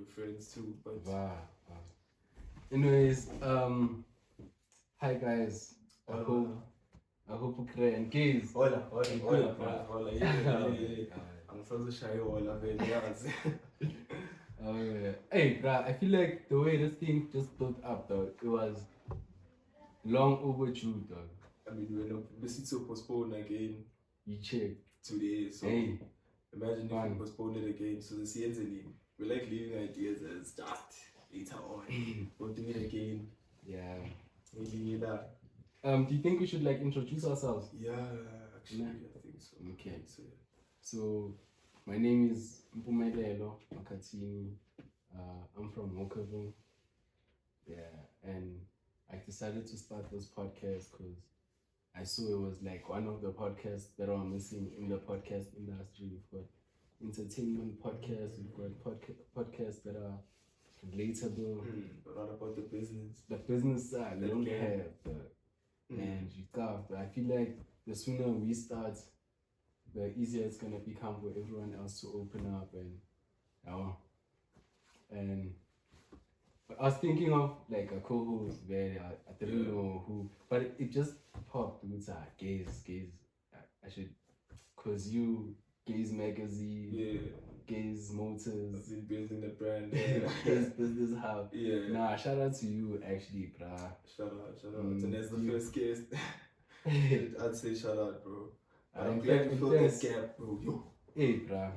your friends too. But anyways, hi guys. I hope you can and guys. Hola. Yeah. I'm so shy. Hola, baby. Hey, bruh, I feel like the way this thing just built up, though, it was long overdue, dog. I mean, we're not busy to postpone again. You check Today, so hey, imagine if we postpone it again. So the CN's leaving. We like leaving ideas as just later on. We'll do it again. Yeah. Maybe that. Do you think we should like introduce ourselves? Yeah, actually, I think so. Okay. So my name is Mpumelelo Makatini. I'm from Walkerville. Yeah, and I decided to start this podcast because I saw it was like one of the podcasts that are missing in the podcast industry. We've got entertainment podcasts, we've got podcasts that are relatable. But not about the business. The business side, we don't have. And you got, I feel like the sooner we start, the easier it's gonna become for everyone else to open up and but I was thinking of like a co-host where I didn't know who, but it just popped with Gaze. I should, cause you Gaze magazine, Gaze Motors. I've been building the brand. Gaze Business Hub. Yeah. Nah, shout out to you actually, bruh. Shout out. And as the first guest, I'd say shout out, bro. I'm glad you filled that gap, bro. Yo. Hey, bruh.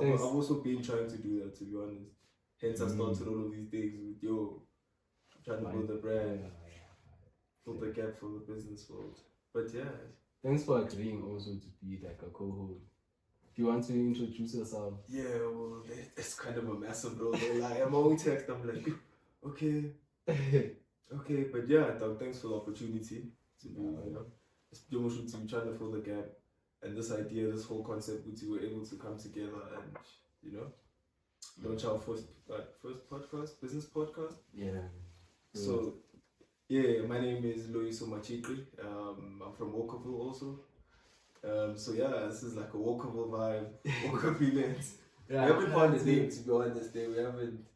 I've also been trying to do that, to be honest. Hence, I started all of these things with trying to build the brand, fill the gap for the business world. But yeah. Thanks for agreeing also to be like a co-host. Do you want to introduce yourself? Yeah, well, it's kind of a massive role. Like, I'm only text, I'm like, okay. But yeah, dog, thanks for the opportunity to be, to trying to fill the gap. And this idea, this whole concept, we were able to come together and, launch our first podcast, business podcast. Yeah. So, yeah, my name is Loiso Machikri. I'm from Walkerville also. So yeah, this is like a Walkerville vibe, Walkerville. We haven't found a name, to be honest. We haven't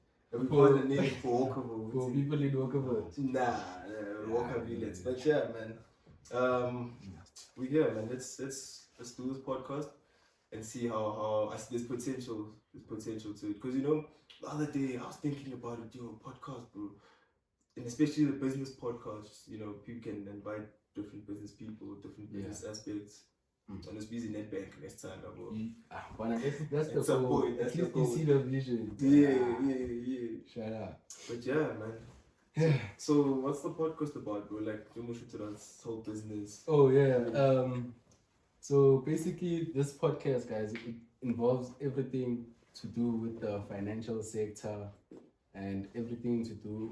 found a name for Walkerville. For people in Walkerville. Nah, Walkerville. But yeah, man. We here, man. Let's do this podcast and see how I see there's potential to it. Because the other day I was thinking about it, podcast, bro. And especially the business podcasts, people can invite different business people, different business aspects. On this busy net bank next time, that's the goal. At least you see the vision. Yeah. Shut up. But yeah, man. So what's the podcast about, bro? Like, this whole business. Oh yeah. So basically, this podcast, guys, it involves everything to do with the financial sector and everything to do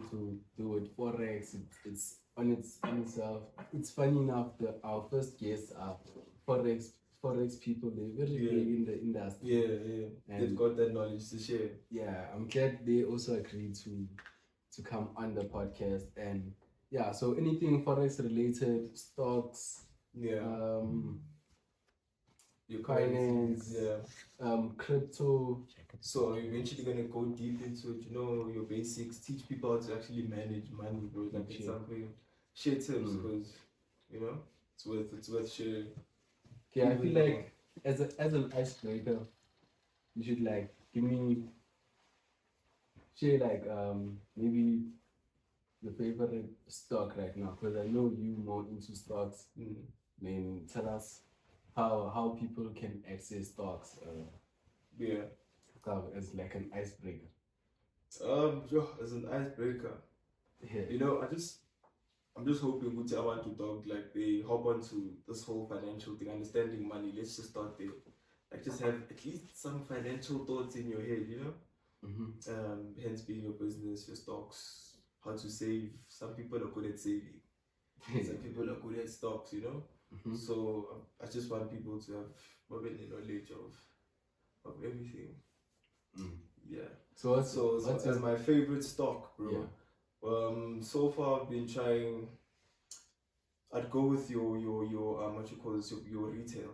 with forex. It's on itself. It's funny enough that our first guests are forex people. They're very big in the industry. Yeah. And they've got that knowledge to share. Yeah, I'm glad they also agreed to come on the podcast. And yeah, so anything forex related, stocks, your finance, crypto. So are you eventually gonna go deep into it? Your basics. Teach people how to actually manage money, bro. Like it's something. Share tips, because it's worth sharing. Yeah, I feel like as an icebreaker, you should like give me share like maybe your favorite stock right now, because I know you more into stocks. Then tell us how people can access stocks. As like an icebreaker. As an icebreaker. I'm just hoping I want to talk like they hop onto this whole financial thing, understanding money. Let's just start there. Like just have at least some financial thoughts in your head, hence being your business, your stocks, how to save. Some people are good at saving. Some people are good at stocks, So I just want people to have more knowledge of everything. Yeah. So what's my favorite stock, bro? Yeah. So far I've been trying. I'd go with your what you call this, your retail.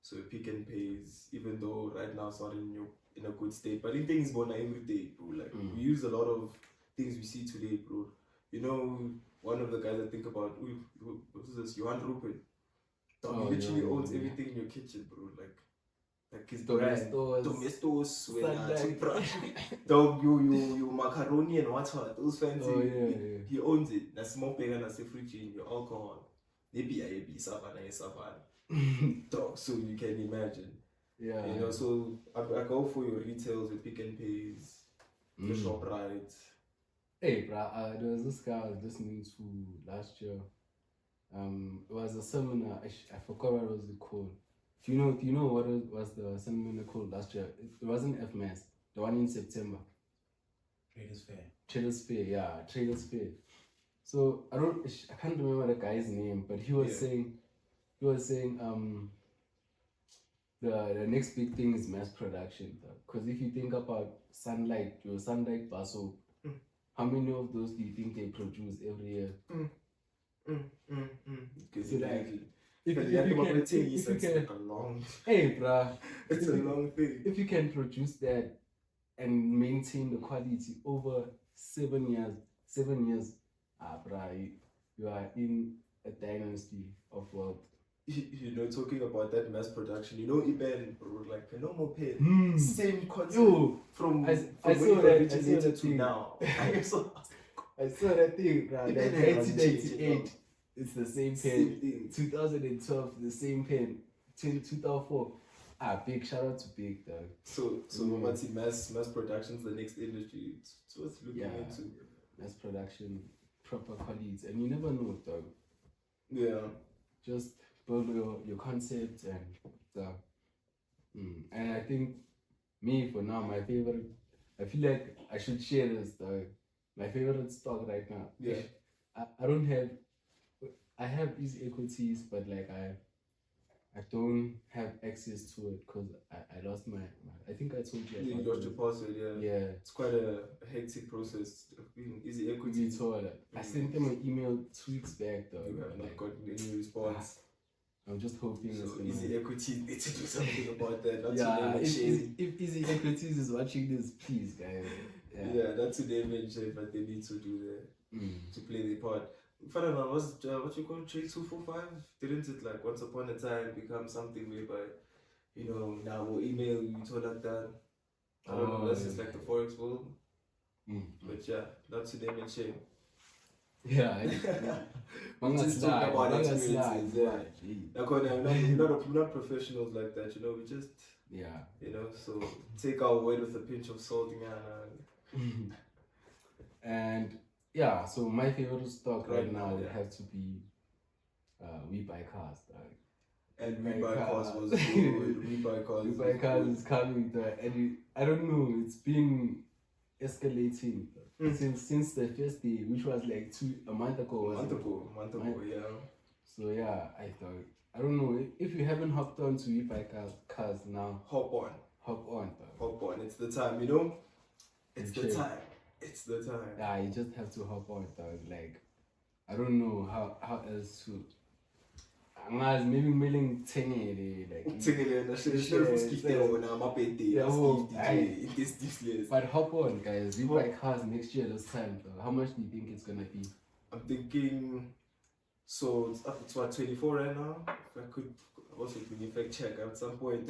So Pick and Pays, even though right now it's not in in a good state. But in things born every day, bro. Like we use a lot of things we see today, bro. You know, one of the guys I think about, who's this? Johan Rupert. Dog, he literally owns everything in your kitchen, bro. Like his brand, Domestos, dog, you macaroni and water, those fancy. He owns it. Na small bag and a fridge in your alcohol. Maybe savannah. Dog, so you can imagine. Yeah. You know, so I go for your retails with Pick and Pays, the ShopRite. Hey, bruh, there was this guy I was listening to last year. It was a seminar. I forgot what was it called. Do you know what was the seminar called last year? It wasn't FMAS, the one in September. Traders Fair. So I can't remember the guy's name, but he was saying the next big thing is mass production. Because if you think about Sunlight Baso, how many of those do you think they produce every year? So if you can, a long. Hey, bruh, it's a long thing. If you can produce that and maintain the quality over 7 years, bruh, you are in a dynasty of wealth. You know, talking about that mass production, you know, ep1, bro, like a normal pen, same concept from when it originated to now. I saw that thing, bro. Like 1998, it's the same pen. 2012, the same pen. 2004, big shout out to Big Dog. So mass production's the next industry. It's worth looking into. Mass production, proper qualities, and you never know, dog. Yeah. Just build your concept and stuff. And I think me for now, my favorite, I feel like I should share this, dog. My favorite stock right now. Yeah. I have easy equities, but like I don't have access to it because I lost my I think I told you. You lost your password, yeah. It's quite a hectic process. Easy equity. I sent them an email 2 weeks back, though. You have not gotten any response. I'm just hoping so Easy Equity need to do something about that. If Easy Equities is watching this, please, guys. Yeah, that's who they mentioned, but they need to do to play their part. Ferdinand, what you call Trade 245? Didn't it like once upon a time become something whereby, you know, now we'll email you told like that? I don't know, that's just like the forex world. But yeah, that's who they mentioned. Yeah, we just talk about experiences. We're not professionals like that, you know. We just you know. So take our word with a pinch of salt, man. And yeah, so my favorite stock right now would have to be We Buy Cars. And We Buy Cars was good. We Buy Cars is coming. And I don't know. It's been escalating. Since the first day, which was like a month ago. A month ago, yeah. So yeah, I don't know if you haven't hopped on to We Buy Cars now. Hop on. It's the time, you know. It's the time. Yeah, you just have to hop on, dog. Like, I don't know how else to. Maybe mailing Tengele, but hop on, guys. We buy cars next year this time. How much do you think it's gonna be? I'm thinking, so it's up to 24 right now. If I could also in fact check at some point.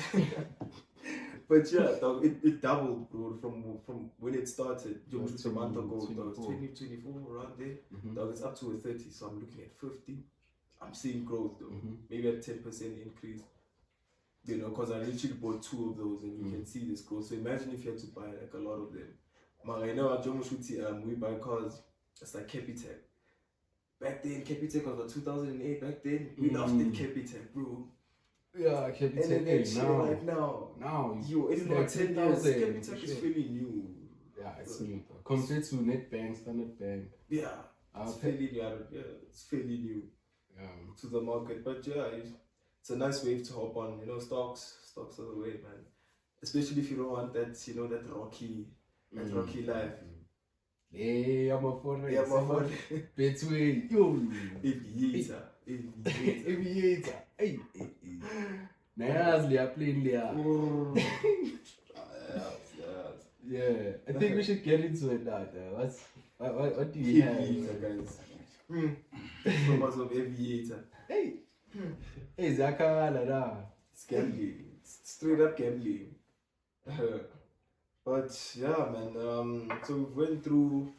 But yeah, it doubled, bro, from when it started. A month ago, 2024 around there. Dog, it's up to a 30, so I'm looking at 50. I'm seeing growth though, maybe a 10% increase, you know, because I literally bought 2 of those and you can see this growth. So imagine if you had to buy like a lot of them. I know We Buy Cars, it's like Capitec. Back then, Capitec was 2008. Back then, we loved it, Capitec, bro. Yeah, Capitec. Now, it's like 10 years. Capitec is fairly new. Yeah, it's new compared to Nedbank, Standard Bank. Yeah, it's fairly new. It's fairly new. To the market, but yeah, it's a nice wave to hop on. You know, stocks are the way, man. Especially if you don't want that, you know, that rocky life. Hey, I'm a forex. Between you, aviator. Hey. Nice, they are playing there. Yeah, I think we should get into it now. What do you have? Aviator, guys. Purpose of aviator. Hey, hey, Zakala da. It's gambling. Straight up gambling. But yeah, man. So we went through.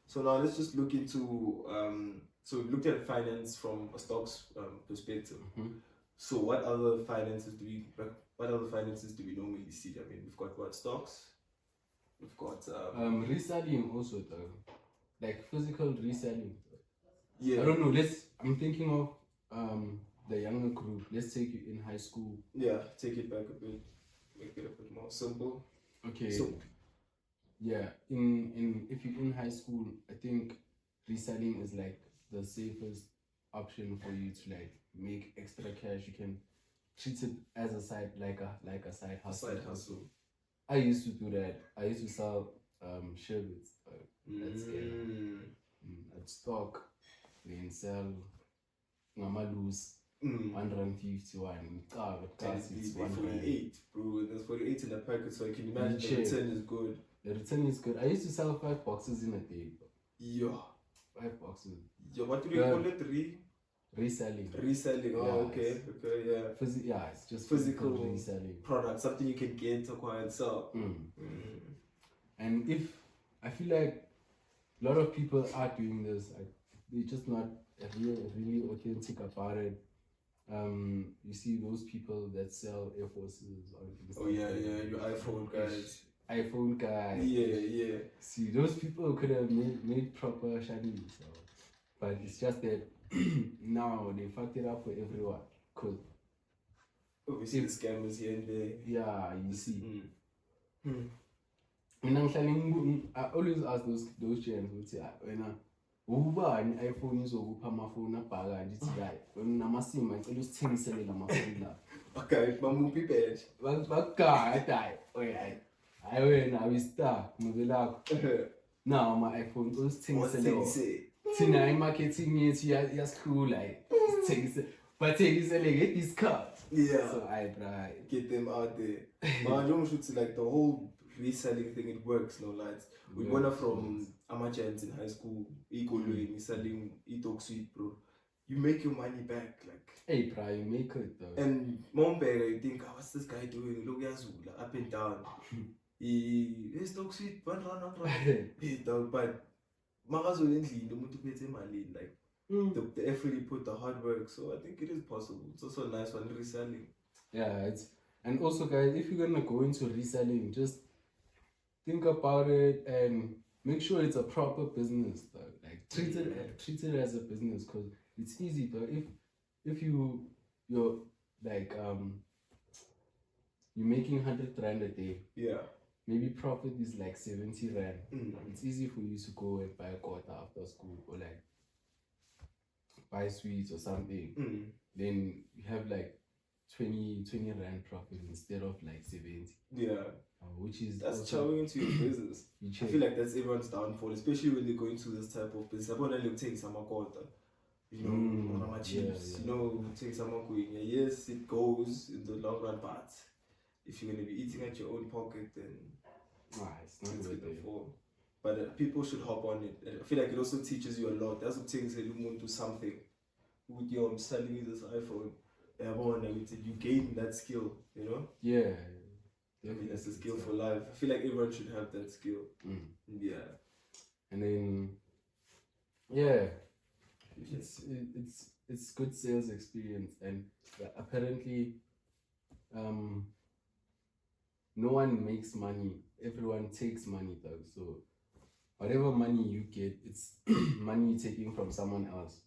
So now let's just look into. So we looked at finance from a stocks perspective. So what other finances do we normally see? I mean, we've got what stocks. We've got reselling also though, like physical reselling. Yeah. I don't know. I'm thinking of the younger group. Let's take you in high school. Yeah, take it back a bit, make it a bit more simple. Okay. So yeah, in if you're in high school, I think reselling is like the safest option for you to like make extra cash. You can treat it as a side like a side hustle. Side hustle. I used to do that. I used to sell sherbets. That's at stock. Then sell ngamalusi 151. It's 48, bro. There's 48 in the packet, so I can imagine the return is good. The return is good. I used to sell 5 boxes in a day. Yeah. 5 boxes. Yeah, what do you call it? Reselling. Reselling. Yeah, Oh, okay. Okay, yeah. It's just physical reselling. Product, something you can get, acquire, and sell. And if I feel like a lot of people are doing this, they're just not really authentic about it. You see those people that sell Air Forces on Instagram. Oh yeah, your iPhone guys. iPhone guys. Yeah. See, those people could have made proper shiny, so. But it's just that now they fucked it up for everyone. Cause obviously the scammers here and there. Yeah, you see. I always ask those children who say, ubani iPhone izokupha amafoni abhaka ndithi hayi wena namasimo ngicela usithengisele lamafoni la. Okay, bamuphi badge. Bagada hayi wena awistar ngobe lakho. Now ama iPhone usithengisele. Thina imarketing yethu yasikhula sithengise bathengisele nge-discount. Yeah. So get them out there. Man, you should see like the whole reselling thing, it works, no lights. We went from amateurs in high school, equally selling e-talk suite, bro. You make your money back, like. Hey, bro, you make it though. And mom you think, what's this guy doing? Look at Zula, up and down. His talk suite, one run. Hey, dog, but Magazolently, the motivate money, like the effort you put, the hard work. So I think it is possible. It's also nice when reselling. Yeah, and also guys, if you're gonna go into reselling, just think about it and make sure it's a proper business though. Like treat it as a business, because it's easy though. If you're like you're making 100 rand a day. Yeah. Maybe profit is like 70 rand. It's easy for you to go and buy a quarter after school or like buy sweets or something. Then you have like 20 rand profit instead of like 70. Yeah. Which is that's chowing into your business. I feel like that's everyone's downfall, especially when they go into this type of business. I want to take some quarter, you know, chips, you know, take some queen. Yes, it goes in the long run, but if you're going to be eating at your own pocket, then it's not good. But people should hop on it. I feel like it also teaches you a lot. That's what things that you want to do something. With I'm selling you this iPhone. You gain that skill, you know? Yeah. I mean, that's a skill for life. I feel like everyone should have that skill. Yeah. And then, yeah, it's good sales experience, and apparently, no one makes money. Everyone takes money though. So whatever money you get, it's money you're taking from someone else.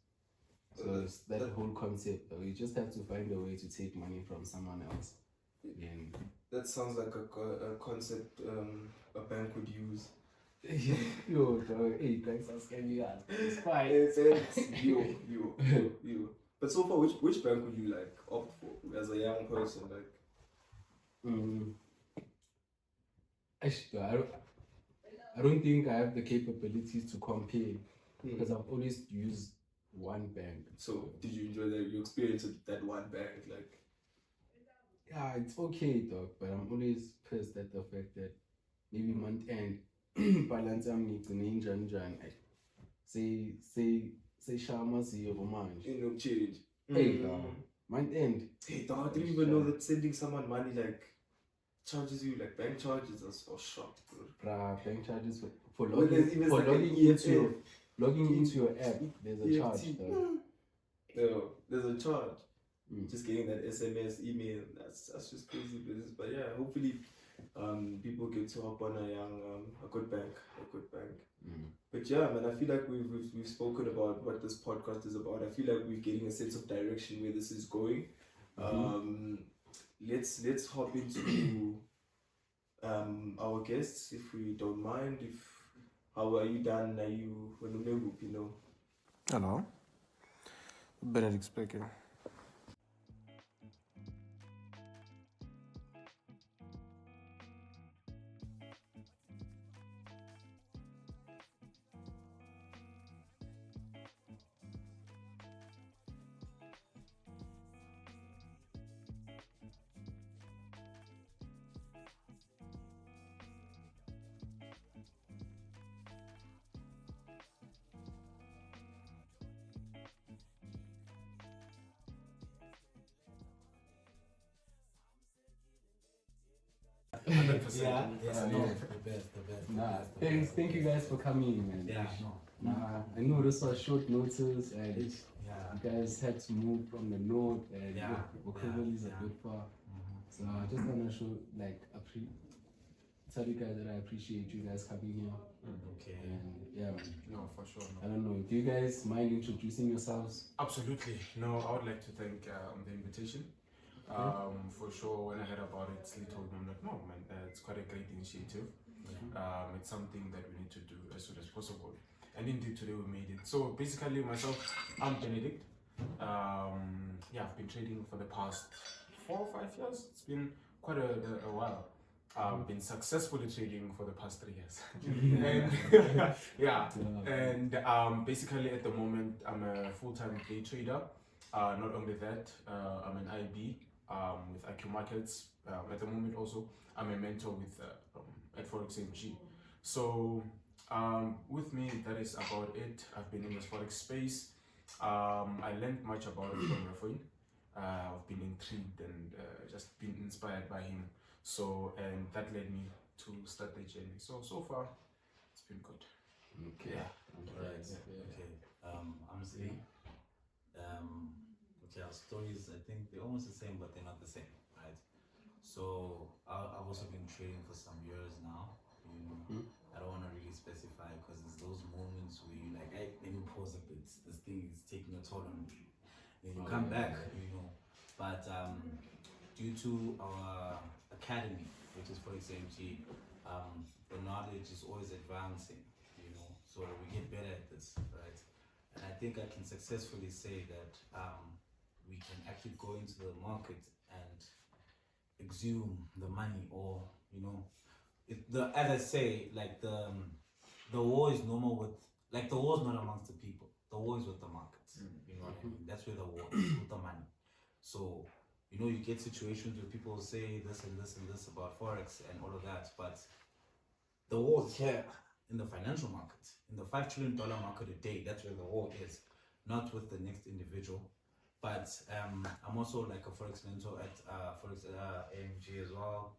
So it's that whole concept though. You just have to find a way to take money from someone else. And that sounds like a concept a bank would use. Yo, dog, hey, thanks for scaring us. It's fine. You. But so far, which bank would you like opt for as a young person? Like, actually, I don't think I have the capabilities to compare because I've always used one bank. So, did you enjoy your experience with that one bank? Like, Yeah, it's okay, dog, but I'm always pissed at the fact that maybe month end balance yami ngigcine injani njani. Say shama zero manje. You know, change. Hey, dog. Month end. Hey, dog, I didn't even know that sending someone money like charges you like bank charges or shocked, bro. Bruh, bank charges for Well, there's even like logging into your app. There's a charge. No, there's a charge. Just getting that SMS email, that's just crazy business. But yeah, hopefully people get to hop on a good bank. But yeah, man, I feel like we've spoken about what this podcast is about. I feel like we're getting a sense of direction where this is going. Let's hop into our guests, if we don't mind. How are you done? Are you Hello. Benedict speaking. Yeah, the best. Thank you guys for coming, man. I know this was short notice, and you guys had to move from the north, and Bukovo is a bit far. So I just wanna show, tell you guys that I appreciate you guys coming here. Okay. And yeah, man. No, for sure. I don't know. Do you guys mind introducing yourselves? Absolutely. No, I would like to thank the invitation. For sure, when I heard about it, Slee told me, I'm like, no, man, it's quite a great initiative. It's something that we need to do as soon as possible. And indeed, today we made it. So basically, myself, I'm Benedict. I've been trading for the past 4 or 5 years. It's been quite a while. I've been successfully trading for the past 3 years. And basically at the moment, I'm a full-time day trader. Not only that, I'm an IB with accu markets. At the moment also, I'm a mentor with at forex MG. So with me, that is about it. I've been in this forex space. I learned much about it from Rafoin. I've been intrigued and just been inspired by him. So, and that led me to start the journey. So far, it's been good. Okay. Alright. Okay. I'm Slee. Our stories, I think they're almost the same, but they're not the same, right? So I've also been trading for some years now. I don't want to really specify because there's those moments where you're like, hey, let me pause a bit. This thing is taking a toll on me. Then you come back, But due to our academy, which is forex MG, the knowledge is always advancing, so we get better at this, right? And I think I can successfully say that we can actually go into the market and exhume the money, or as I say, like the war is normal with, like, the war is not amongst the people. The war is with the markets. You know what I mean? That's where the war is, with the money. So you get situations where people say this and this and this about forex and all of that, but the war is here in the financial market, in the $5 trillion market a day. That's where the war is, not with the next individual. But I'm also like a forex mentor at forex AMG as well.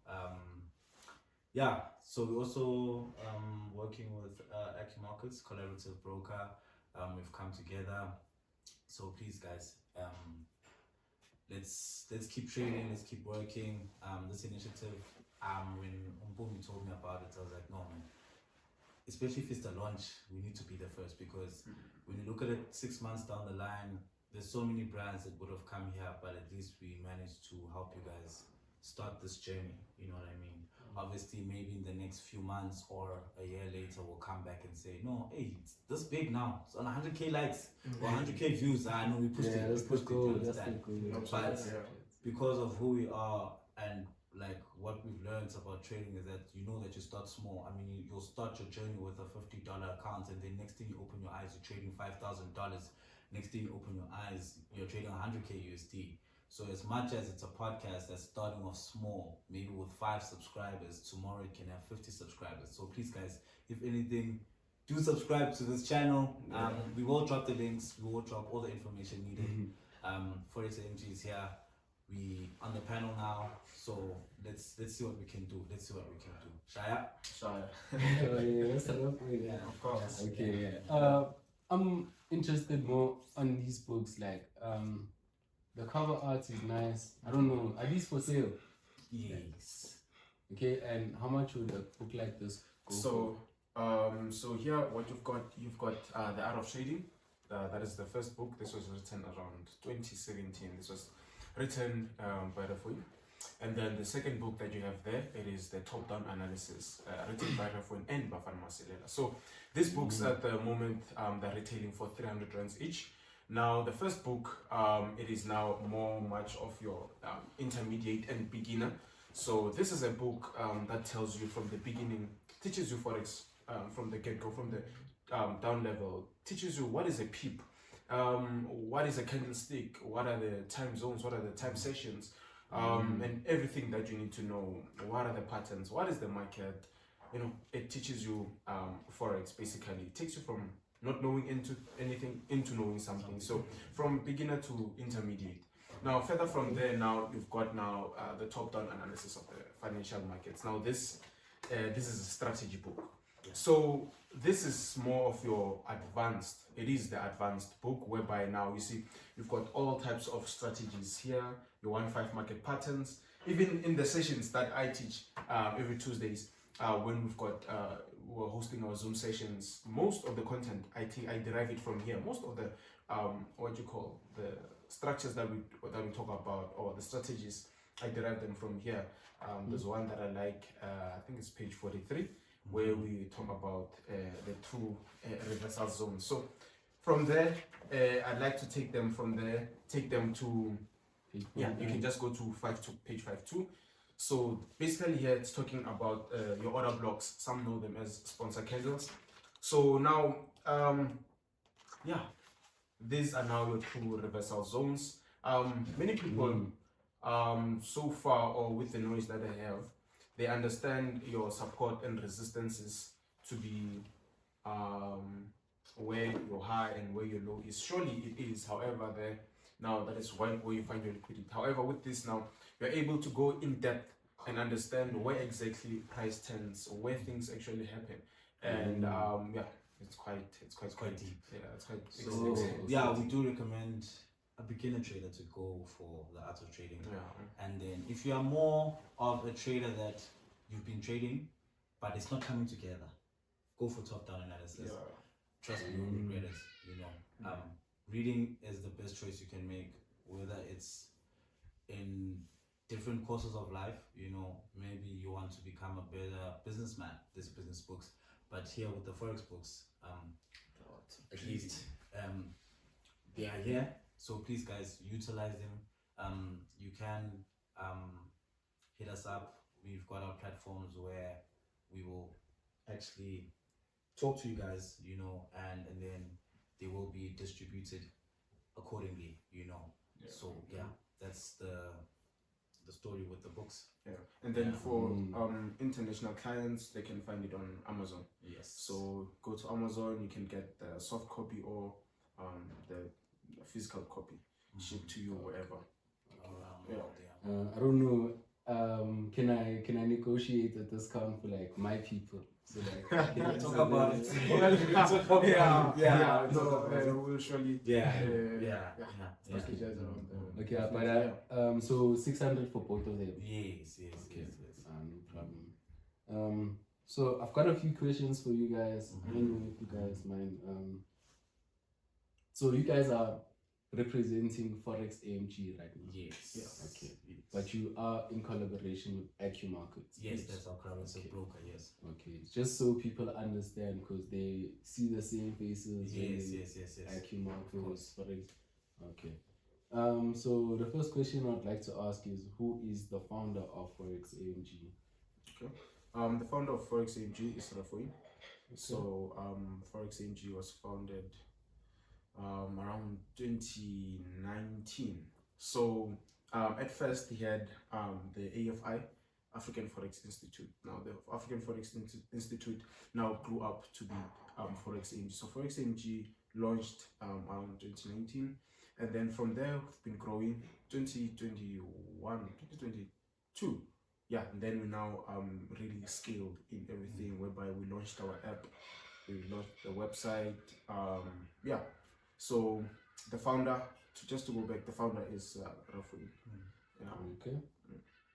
So we're also working with accu markets, collaborative broker. We've come together. So please, guys, let's keep trading, let's keep working. This initiative, when Umpumi told me about it, I was like, no, man. Especially if it's the launch, we need to be the first, because when you look at it 6 months down the line, there's so many brands that would have come here, but at least we managed to help you guys start this journey. You know what I mean? Obviously, maybe in the next few months or a year later, we'll come back and say, no, hey, it's this big now. It's on 100K likes or 100K views. I know we pushed it. That's But cool. because of who we are and like what we've learned about trading is that you start small. I mean, you'll start your journey with a $50 account, and then next thing you open your eyes, you're trading $5,000. Next thing you open your eyes, you're trading 100K USD. So as much as it's a podcast that's starting off small, maybe with 5 subscribers, tomorrow it can have 50 subscribers. So please, guys, if anything, do subscribe to this channel. We will drop the links. We will drop all the information needed. Forex AMG is here. We on the panel now. So let's see what we can do. Let's see what we can do. Shaya. Yeah, Of course. okay, yeah. I'm interested more on these books. Like, the cover art is nice. I don't know. Are these for sale? Yes. Okay, and how much would a book like this go for? So here, what you've got The Art of Trading. That is the first book. This was written around 2017. This was written by Rafoy. And then the second book that you have there, it is the top-down analysis, written by Rafoy and Bafana Masilela. So these books at the moment, they're retailing for 300 rands each. Now the first book, it is now much of your intermediate and beginner. So this is a book that tells you from the beginning, teaches you forex from the get-go, from the down level, teaches you what is a peep, what is a candlestick, what are the time zones, what are the time sessions, and everything that you need to know. What are the patterns, what is the market, it teaches you forex. Basically it takes you from not knowing into anything into knowing something. So from beginner to intermediate. Now further from there, now you've got the top-down analysis of the financial markets. Now this is a strategy book. So this is more of your advanced, it is the advanced book, whereby now you see you've got all types of strategies here, your 1-5 market patterns. Even in the sessions that I teach every Tuesdays, when we're hosting our Zoom sessions, most of the content I derive it from here. Most of the the structures that we talk about, or the strategies, I derive them from here. There's one that I like, I think it's page 43, where we talk about the two reversal zones. So from there, I'd like to take them from there, to you can just go to page 52. So basically here it's talking about your order blocks. Some know them as sponsor candles. So now these are now your two reversal zones. Many people so far, or with the noise that they have, they understand your support and resistances to be where your high and where your low is. Surely it is. However, that is where you find your liquidity. However, with this now, you're able to go in depth and understand where exactly price tends, where things actually happen, and it's quite deep. Yeah, it's quite. So we do recommend a beginner trader to go for the art of trading. Yeah. And then if you are more of a trader that you've been trading, but it's not coming together, go for top-down analysis. Yeah. Trust me, you'll regret it. Reading is the best choice you can make, whether it's in different courses of life. Maybe you want to become a better businessman. There's business books, but here with the forex books, at least they are here. So please, guys, utilize them. You can hit us up. We've got our platforms where we will actually talk to you guys, and then they will be distributed accordingly, Yeah. So that's the story with the books. Yeah. And then for international clients, they can find it on Amazon. Yes. So go to Amazon, you can get the soft copy or the physical copy shipped to you wherever. I don't know. Can I negotiate a discount for like my people? So like, can talk about it. We'll surely. Okay, but so 600 for both of them. Yes. Okay, no problem. So I've got a few questions for you guys. I don't know if you guys mind. So you guys are representing Forex AMG right now? Yes. Okay. Yes. But you are in collaboration with accu Markets? Yes, that's our currency broker, yes. Okay, just so people understand, because they see the same faces. Yes. accu Markets, Forex. Okay. So the first question I'd like to ask is, who is the founder of Forex AMG? Okay. The founder of Forex AMG is Rafoy. Okay. So Forex AMG was founded around 2019. So At first, he had the AFI, African Forex Institute. Now, the African Forex Institute now grew up to be Forex AMG. So, Forex AMG launched around 2019, and then from there, we've been growing 2021, 2022. Yeah, and then we now really scaled in everything, whereby we launched our app, we launched the website. Yeah, so the founder, to go back, the founder is Rafui. Yeah. Okay.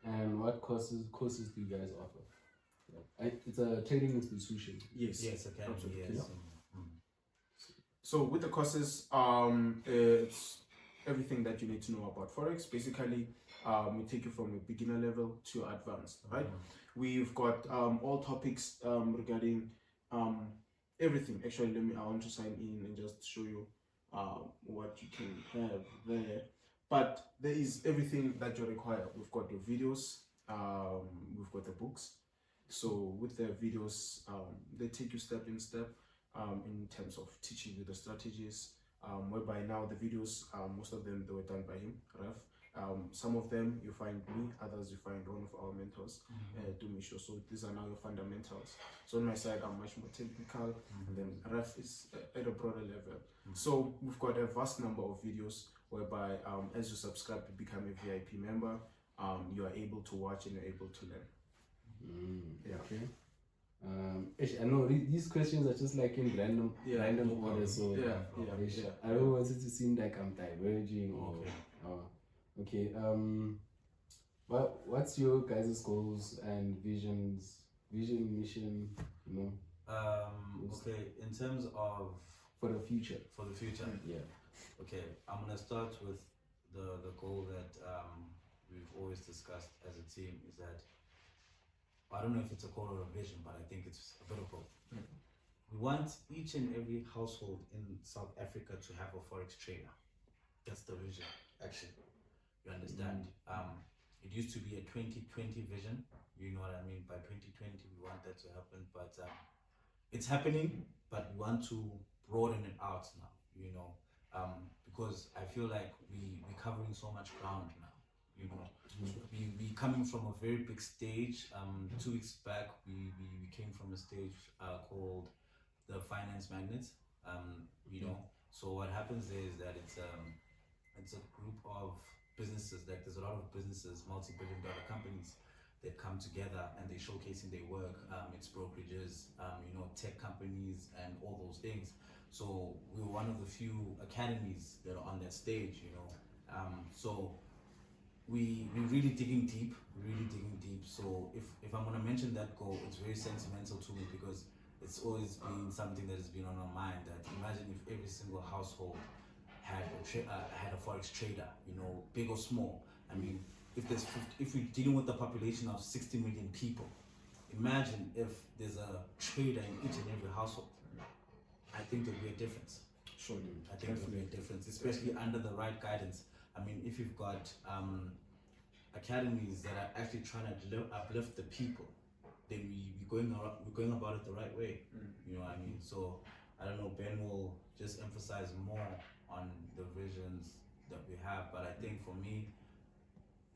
And what courses do you guys offer? It's a trading institution. Yes. Yes, academy. Absolutely. Yes. So with the courses, it's everything that you need to know about Forex. Basically, we take you from a beginner level to advanced, right? We've got all topics regarding everything. Actually, I want to sign in and just show you what you can have there. But there is everything that you require. We've got the videos, we've got the books. So with the videos, they take you step in step in terms of teaching you the strategies, whereby now the videos, most of them, they were done by him, Raf. Some of them you find me, others you find one of our mentors, Dumisho. So these are now your fundamentals. So on my side, I'm much more technical, and then Raf is at a broader level. So we've got a vast number of videos whereby as you subscribe, you become a VIP member, you are able to watch and you're able to learn. Yeah. Okay. I know these questions are just like in random order, so I don't want it to seem like I'm diverging or okay. What's your guys' goals and mission, you know? Okay, in terms of for the future. Yeah. Okay, I'm gonna start with the goal that we've always discussed as a team, is that I don't know if it's a goal or a vision, but I think it's a bit of both. We want each and every household in South Africa to have a forex trader. That's the vision, actually. You understand? It used to be a 2020 vision. You know what I mean? By 2020, we want that to happen, but it's happening. But we want to broaden it out now. You know, because I feel like we're covering so much ground now. You know, we coming from a very big stage. 2 weeks back, we came from a stage called the Finance Magnets. You know, so what happens there is that it's a group of businesses. Like there's a lot of businesses, multi-billion-dollar companies that come together and they're showcasing their work. It's brokerages, you know, tech companies, and all those things. So we were one of the few academies that are on that stage. You know, so we're really digging deep, So if I'm gonna mention that goal, it's very sentimental to me because it's always been something that has been on our mind. That imagine if every single household had a forex trader, you know, big or small. I mean, if we're dealing with a population of 60 million people, imagine if there's a trader in each and every household. I think there'll be a difference. Sure, I think there'll be a difference, especially under the right guidance. I mean, if you've got academies that are actually trying to uplift the people, then we're going about it the right way. You know what I mean? So I don't know, Ben will just emphasize more on the visions that we have, but I think for me,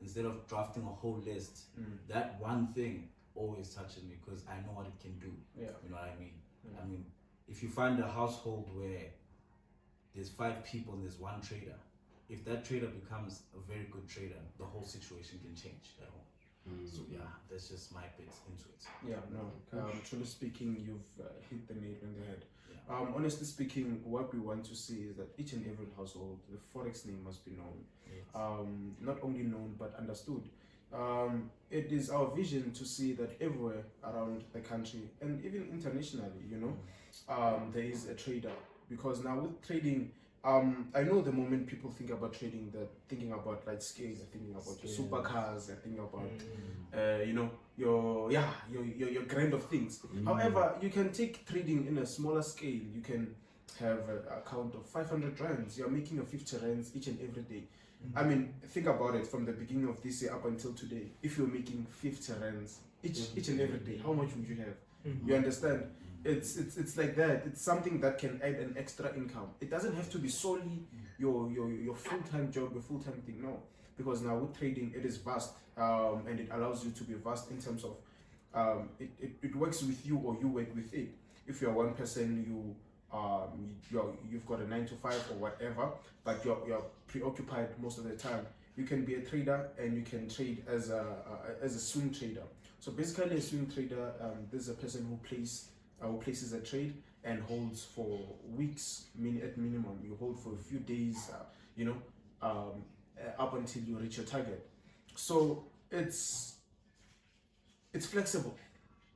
instead of drafting a whole list, that one thing always touches me because I know what it can do. Yeah. You know what I mean? I mean, if you find a household where there's 5 people and there's 1 trader, if that trader becomes a very good trader, the whole situation can change at home. So yeah, that's just my bit into it. Yeah, no. Truly speaking, you've hit the nail on the head. Yeah. Honestly speaking, what we want to see is that each and every household, the forex name must be known. Yes. Not only known but understood. It is our vision to see that everywhere around the country and even internationally, you know, there is a trader. Because now with trading, I know the moment people think about trading, they're thinking about like scales, they're thinking about your supercars, they're thinking about you know, your grand of things. However, you can take trading in a smaller scale. You can have an account of 500 rands. You're making your 50 rands each and every day. I mean, think about it from the beginning of this year up until today. If you're making 50 rands each and every day, how much would you have? You understand? It's like that. It's something that can add an extra income. It doesn't have to be solely your full-time job, your full-time thing. No, because now with trading it is vast, and it allows you to be vast in terms of it works with you or you work with it. If you're one person, you've got a 9 to 5 or whatever, but you're preoccupied most of the time. You can be a trader and you can trade as a swing trader. So basically, a swing trader, this is a person who places a trade and holds for weeks, at minimum. You hold for a few days, up until you reach your target. So it's flexible.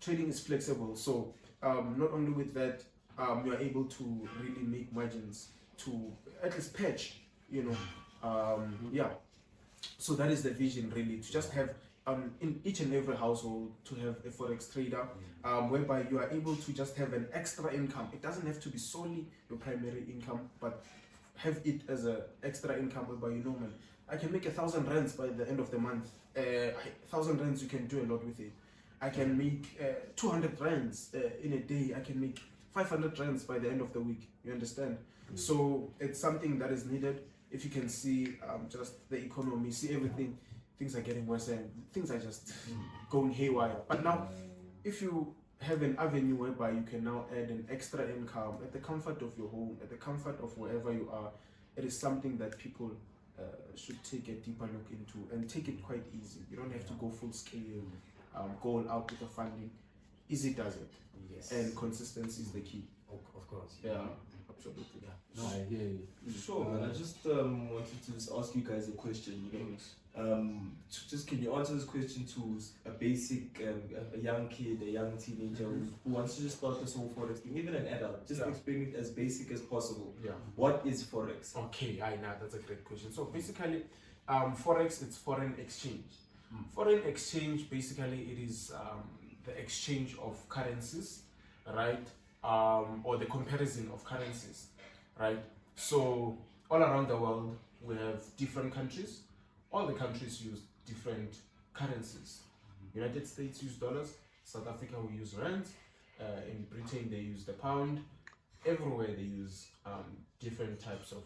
Trading is flexible. So not only with that, you are able to really make margins to at least patch, yeah. So that is the vision, really, to just have in each and every household to have a forex trader, whereby you are able to just have an extra income. It doesn't have to be solely your primary income, but have it as an extra income whereby man, I can make 1,000 rands by the end of the month. 1,000 rands, you can do a lot with it. I can make 200 rands in a day. I can make 500 rands by the end of the week. You understand? So it's something that is needed. If you can see just the economy, see everything, things are getting worse and things are just going haywire. But now, if you have an avenue whereby you can now add an extra income at the comfort of your home, at the comfort of wherever you are, it is something that people should take a deeper look into and take it quite easy. You don't have to go full scale, go all out with the funding. Easy does it. Yes. And consistency is the key. Of course. Yeah, absolutely. Yeah. No, I hear you. Sure, man. I just wanted to just ask you guys a question. Just can you answer this question to a basic, a young kid, a young teenager who wants to just start this whole forex thing, even an adult, just explain it as basic as possible. Yeah. What is forex? Okay, I know that's a great question. So basically, forex, it's foreign exchange. Foreign exchange, basically, it is the exchange of currencies, right? Or the comparison of currencies, right? So all around the world, we have different countries. All the countries use different currencies. United States use dollars. South Africa we use rands. In Britain they use the pound. Everywhere they use different types of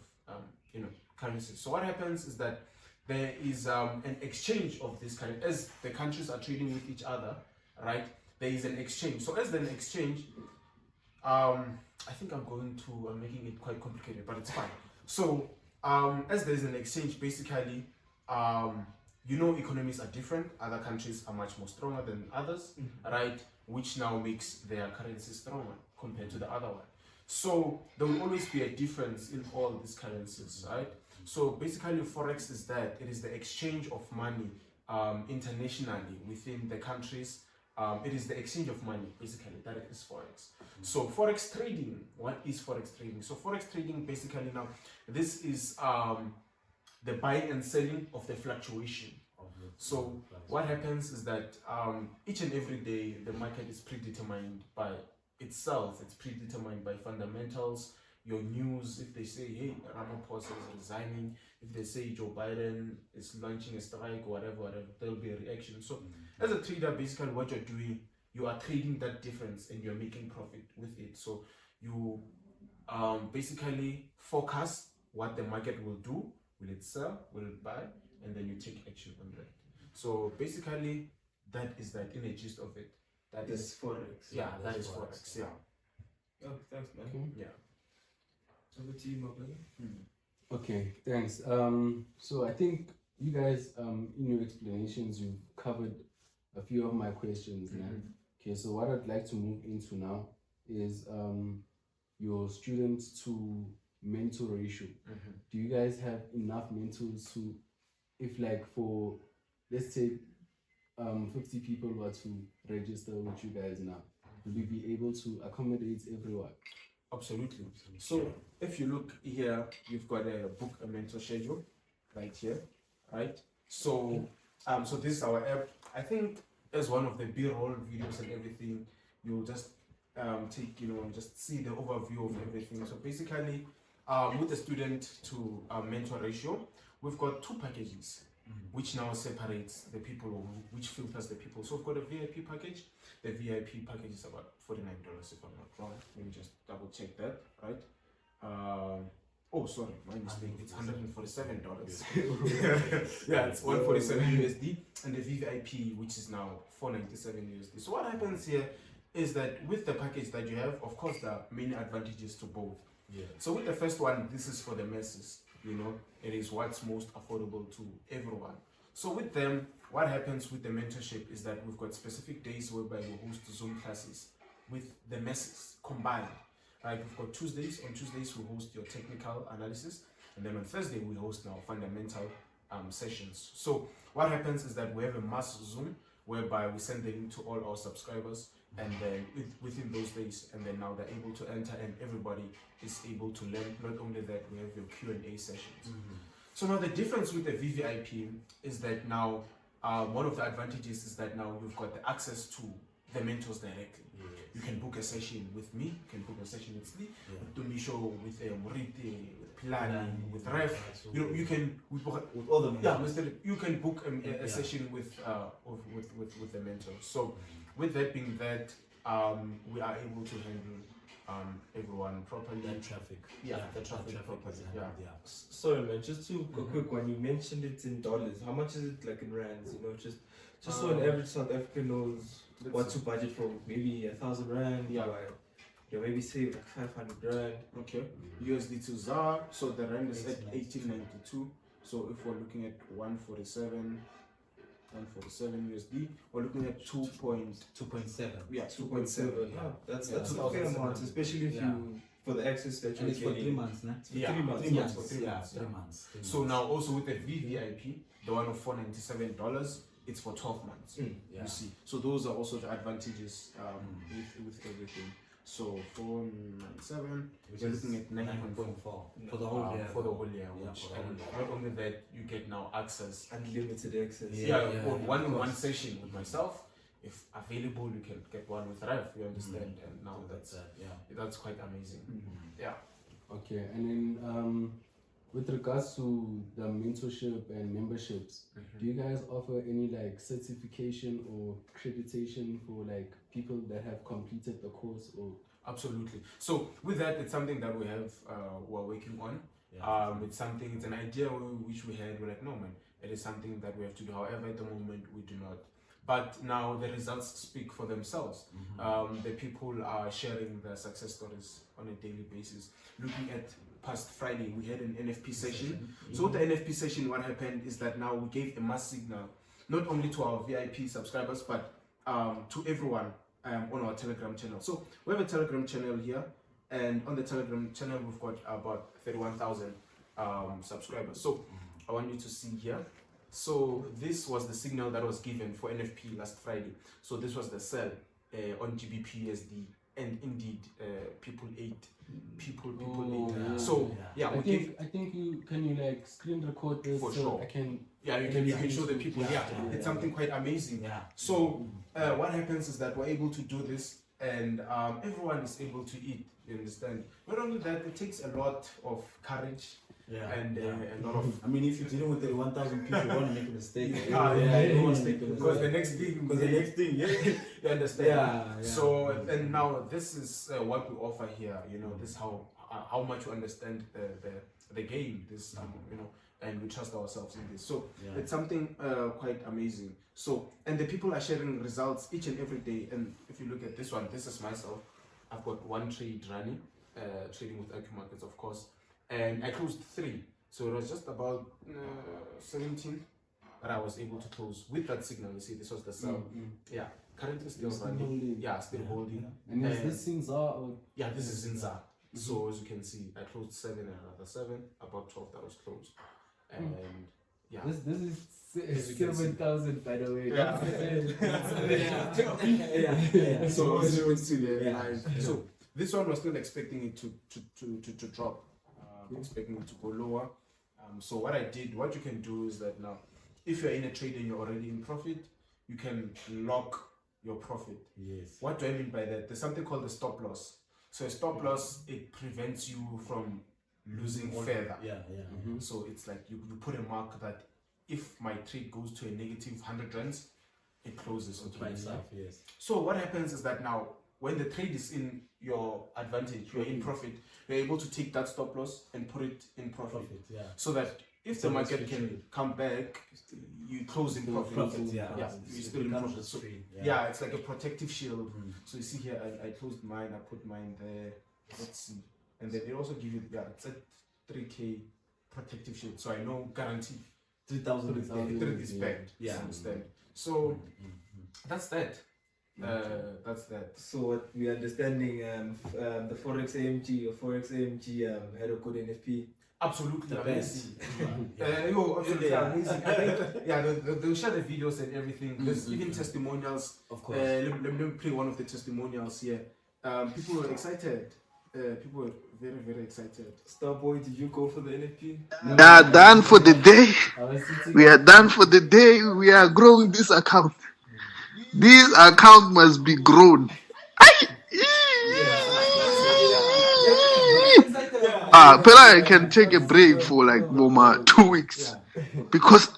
currencies. So what happens is that there is an exchange of this kind. As the countries are trading with each other, right? There is an exchange. So as an exchange, I think I'm making it quite complicated, but it's fine. So as there is an exchange, basically, economies are different. Other countries are much more stronger than others, right? Which now makes their currency stronger compared to the other one. So there will always be a difference in all these currencies, right? So basically, forex is that it is the exchange of money internationally within the countries. It is the exchange of money, basically, that is forex. So forex trading, what is forex trading? So forex trading, basically now, this is the buying and selling of the fluctuation. So what happens is that each and every day, the market is predetermined by itself. It's predetermined by fundamentals, your news. If they say, hey, Ramaphosa is resigning, if they say Joe Biden is launching a strike or whatever, there'll be a reaction. So as a trader, basically what you're doing, you are trading that difference and you're making profit with it. So you basically forecast what the market will do. Will it sell? Will it buy? And then you take action on that. So basically, that is that in a gist of it. That is forex. Yeah, that is forex. Yeah. Oh, thanks, man. Okay. Yeah. Over to you, my brother. Okay, thanks. So I think you guys, in your explanations, you've covered a few of my questions now. Okay, so what I'd like to move into now is your students to mentor ratio. Do you guys have enough mentors to, if like for, let's say 50 people were to register with you guys now, will we be able to accommodate everyone? Absolutely. So if you look here, you've got a mentor schedule right here, right? So so this is our app. I think as one of the B-roll videos and everything, you'll just take, just see the overview of everything. So basically, with the student to mentor ratio, we've got two packages, which now separates the people, which filters the people. So we've got a VIP package. The VIP package is about $49, if I'm not wrong. Let me just double check that, right? Oh, sorry, my mistake. It's $147. Yeah, it's 147 USD, and the VVIP, which is now 497 USD. So what happens here is that with the package that you have, of course, there are many advantages to both. Yeah. So with the first one, this is for the masses. You know, it is what's most affordable to everyone. So with them, what happens with the mentorship is that we've got specific days whereby we host Zoom classes with the masses combined. Right, we've got Tuesdays. On Tuesdays, we host your technical analysis, and then on Thursday, we host now fundamental sessions. So what happens is that we have a mass Zoom whereby we send the link to all our subscribers, and then within those days, and then now they're able to enter, and everybody is able to learn. Not only that, we have your Q&A sessions. So now the difference with the VVIP is that now one of the advantages is that now you've got the access to the mentors directly. You can book a session with me, you can book a session with Slee, with Tomisho, with Morite, with Pilani, with Ref. You know, you can with all the you can book a session with the mentor. So with that being that, we are able to handle everyone properly. That traffic. The traffic properly. Sorry, man. Just to a quick one. You mentioned it's in dollars. How much is it like in rands? You know, just so an average South African knows what to budget for. Maybe 1,000 rand. Yeah. You maybe save like 500 rand. Okay. USD to ZAR. So the rand is at 1892. So if we're looking at 147 USD, we're looking at 2.7. Yeah, 2.7. Yeah, that's a fair amount, especially if you for the access that you're and it's for getting. 3 months, nah? 3 months. 3 months. For 3 months. 3 months. So now also with the VVIP, the one of $497, it's for 12 months. You see. So those are also the advantages with everything. So 497, we're looking at 9.4 for the whole year. For the whole year, and not only that, you get now access, Unlimited access. One session with myself. If available, you can get one with Ref. You understand, and now that's quite amazing. Yeah. Okay, and then with regards to the mentorship and memberships, do you guys offer any like certification or accreditation for like people that have completed the course? Or Absolutely. So with that, it's something that we have we're working on. It's an idea which we had. We're like, no man, it is something that we have to do. However, at the moment we do not. But now the results speak for themselves. The people are sharing their success stories on a daily basis. Looking at past Friday, we had an NFP session. So with the NFP session, what happened is that now we gave a mass signal, not only to our VIP subscribers, but to everyone on our Telegram channel. So we have a Telegram channel here, and on the Telegram channel, we've got about 31,000 subscribers. So I want you to see here. So this was the signal that was given for NFP last Friday. So this was the sell on GBPUSD, and indeed people ate. People ate. So I think you can like screen record this for so sure. I can. Yeah, you can show the people. It's something quite amazing. So what happens is that we're able to do this, and everyone is able to eat. You understand? Not only that, it takes a lot of courage. And a lot of. I mean, if you're dealing with 1,000 people, you want to make a mistake. You don't want to make a mistake. Because the next thing, you understand. So and now this is what we offer here. You know, this how much we understand the game. This you know, and we trust ourselves in this. So it's something quite amazing. So and the people are sharing results each and every day. And if you look at this one, this is myself. I've got one trade running, trading with accu markets, of course. And I closed 3, so it was just about 17 that I was able to close with that signal. You see, this was the sell. Currently still running. Still holding. And is this in ZAR? Or? Yeah, this is in ZAR. So as you can see, I closed 7 and another 7, about 12 that was closed. And this is 7,000 by the way. So as you can see there, so this one was still expecting it to drop. Expecting it to go lower. So what you can do is that now, if you're in a trade and you're already in profit, you can lock your profit. Yes. What do I mean by that? There's something called the stop loss. So a stop loss, it prevents you from losing further. So it's like you put a mark that if my trade goes to a negative 100 rands, it closes automatically. Yes. So what happens is that now when the trade is in your advantage, you're in profit, you're able to take that stop loss and put it in profit. Yeah. So that if the market can come back, you close in profit. Yeah. You're still in profit. So, yeah, it's like a protective shield. So you see here, I closed mine, I put mine there. Let's see. And then they also give you, it's a 3K protective shield. So I know guaranteed 3,000 is backed. Yeah. Understand? So that's that. That's that. So what we understanding the forex AMG or forex AMG had a good NFP. Absolutely The amazing. best. Absolutely amazing. I think, they'll share the videos and everything. There's even testimonials. Of course. Let me play one of the testimonials here. People were excited. People were very, very excited. Starboy, did you go for the NFP? We are done for the day. We are done for the day. We are growing this account. This account must be grown. Pela can take a break for like 2 weeks because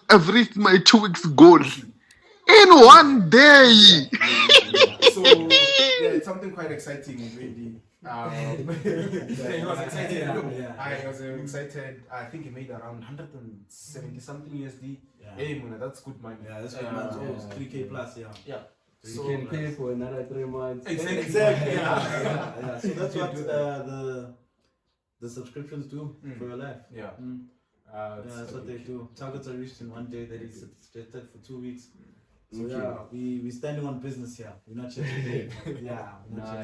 my 2 weeks gone in one day. So it's something quite exciting, really. It was exciting. I was excited. I think it made around 170 something USD. Hey, Muna, that's good money. Yeah, that's good money. Almost 3K plus. Yeah. So you can pay for another 3 months. Exactly. Yeah. So that's what the subscriptions do for your life. Yeah. That's what they do. Targets are reached in one day. That is suggested for 2 weeks. So we're standing on business here. We're not here to play.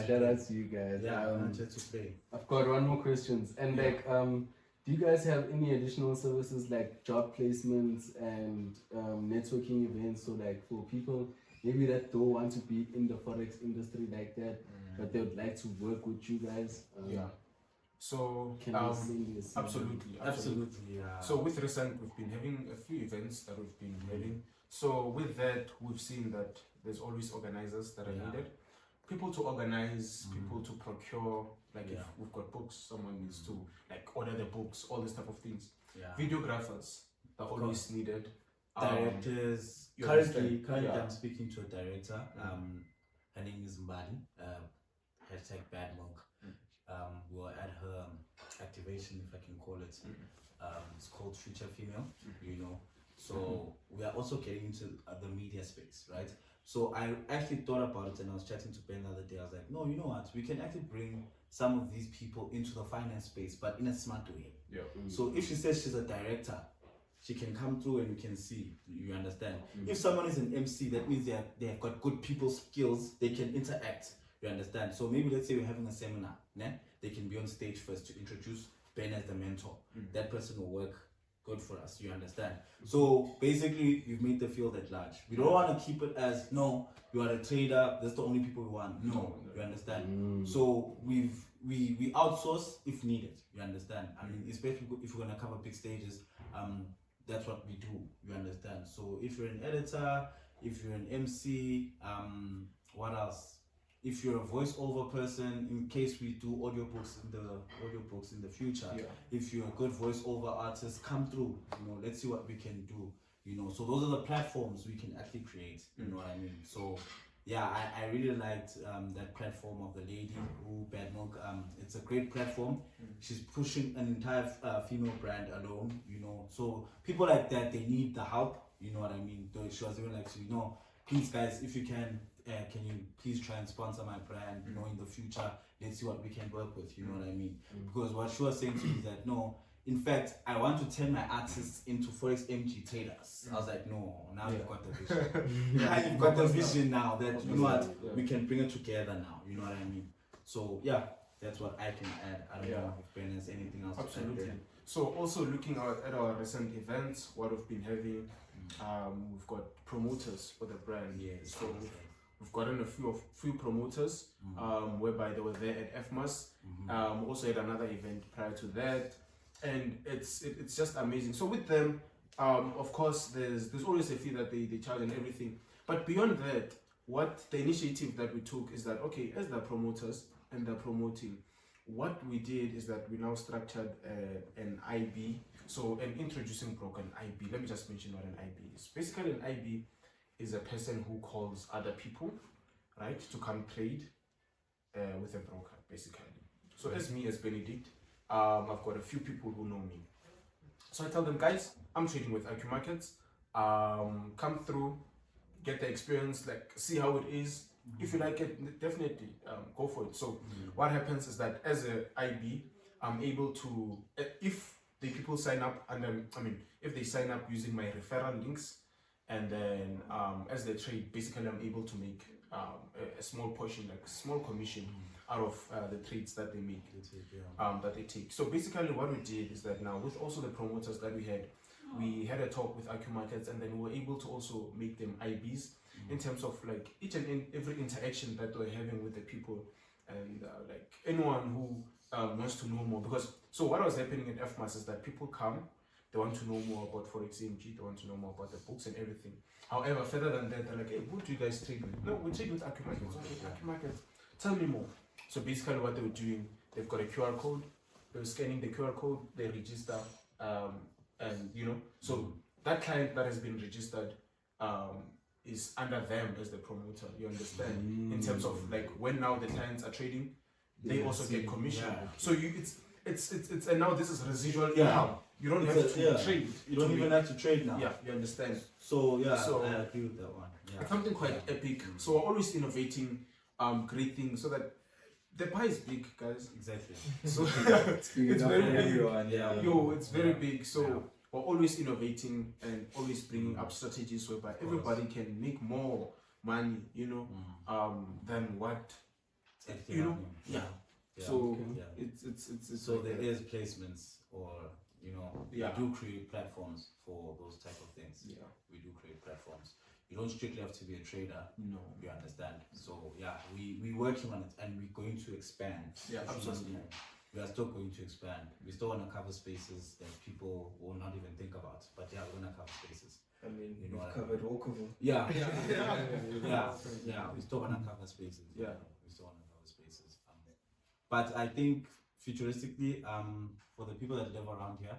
Shout out to you guys. We're not here to play. I've got one more questions. And do you guys have any additional services like job placements and networking events? So like for people maybe that don't want to be in the forex industry like that, but they would like to work with you guys. So can you send me a absolutely. Yeah. So with recent, we've been having a few events that we've been having. So with that, we've seen that there's always organizers that are needed. People to organize, people to procure. Like if we've got books, someone needs to like order the books, all this type of things. Videographers are always needed. Directors. Currently I'm speaking to a director. Her name is Mbali. #BadMilk. We were at her activation, if I can call it. It's called Future Female. So we are also getting into the media space, right? So I actually thought about it, and I was chatting to Ben the other day. I was like, no, you know what? We can actually bring some of these people into the finance space, but in a smart way. So if she says she's a director, she can come through and we can see. You understand? If someone is an MC, that means they have got good people skills. They can interact. You understand? So maybe let's say we're having a seminar. They can be on stage first to introduce Ben as the mentor. That person will work good for us. You understand? So basically, you've made the field at large. We don't want to keep it as, no, you are a trader, that's the only people we want. No, you understand? So we outsource if needed. You understand? I mean, especially if we're going to cover big stages, that's what we do. You understand? So if you're an editor, if you're an MC, what else? If you're a voiceover person, in case we do audiobooks in the future, if you're a good voiceover artist, come through. Let's see what we can do. So those are the platforms we can actually create. You know what I mean? So I really liked that platform of the lady who BadMilk. It's a great platform. She's pushing an entire female brand alone. So people like that, they need the help. You know what I mean? She was even like, please guys, if you can you please try and sponsor my brand, in the future, let's see what we can work with, you know what I mean? Because what she was saying to me is that, no, in fact, I want to turn my artists into forex MG traders. I was like, no, now you've got the vision. Now you've got the vision now that, you know what, we can bring it together now, you know what I mean? So, that's what I can add. I don't know if Ben has anything else to add there. So also looking at our recent events, what we've been having, we've got promoters for the brand. So we've gotten a few promoters, whereby they were there at FMAS. Also had another event prior to that, and it's just amazing. So with them, of course, there's always a fee that they charge and everything. But beyond that, what the initiative that we took is that, okay, as the promoters and they're promoting, what we did is that we now structured an IB. So an introducing broker, an IB. Let me just mention what an IB is. Basically, an IB is a person who calls other people, right, to come trade. with a broker, basically. So as me, as Benedict, I've got a few people who know me. So I tell them, guys, I'm trading with accu markets. Come through, get the experience, like see how it is. If you like it, definitely go for it. So what happens is that as a IB, I'm able to, if the people sign up, and then, if they sign up using my referral links, and then as they trade, basically I'm able to make a small portion, like small commission out of the trades that they make, that they take. So basically what we did is that now with also the promoters that we had a talk with accu markets, and then we were able to also make them IBs in terms of like each and every interaction that we're having with the people, and like anyone who wants to know more. Because so what was happening in FMAS is that people come, they want to know more about forex AMG, they want to know more about the books and everything. However, further than that, they're like, hey, who do you guys trade with? No, we trade with accu markets. Okay, accu markets, tell me more. So basically what they were doing, they've got a QR code, they were scanning the QR code, they register, and so that client that has been registered is under them as the promoter, you understand? In terms of like when now the clients are trading, they also get commission. So it's and now this is residual income. You don't have to trade. You don't even have to trade now. Yeah, you understand. So I agree with that one. It's something quite epic. So we're always innovating great things so that the pie is big, guys. Exactly. So it's very big. Everyone, it's very big. So we're always innovating and always bringing up strategies whereby everybody can make more money, than what So it's so like there that. is placements, or we do create platforms for those type of things. Yeah. We do create platforms. You don't strictly have to be a trader. No. You understand? So we're working on it, and we're going to expand. Yeah, absolutely. We are still going to expand. We still want to cover spaces that people will not even think about. But we're going to cover spaces. We've covered Walkerville. Yeah. We still want to cover spaces. Yeah. We still want to cover spaces. But I think futuristically, for the people that live around here,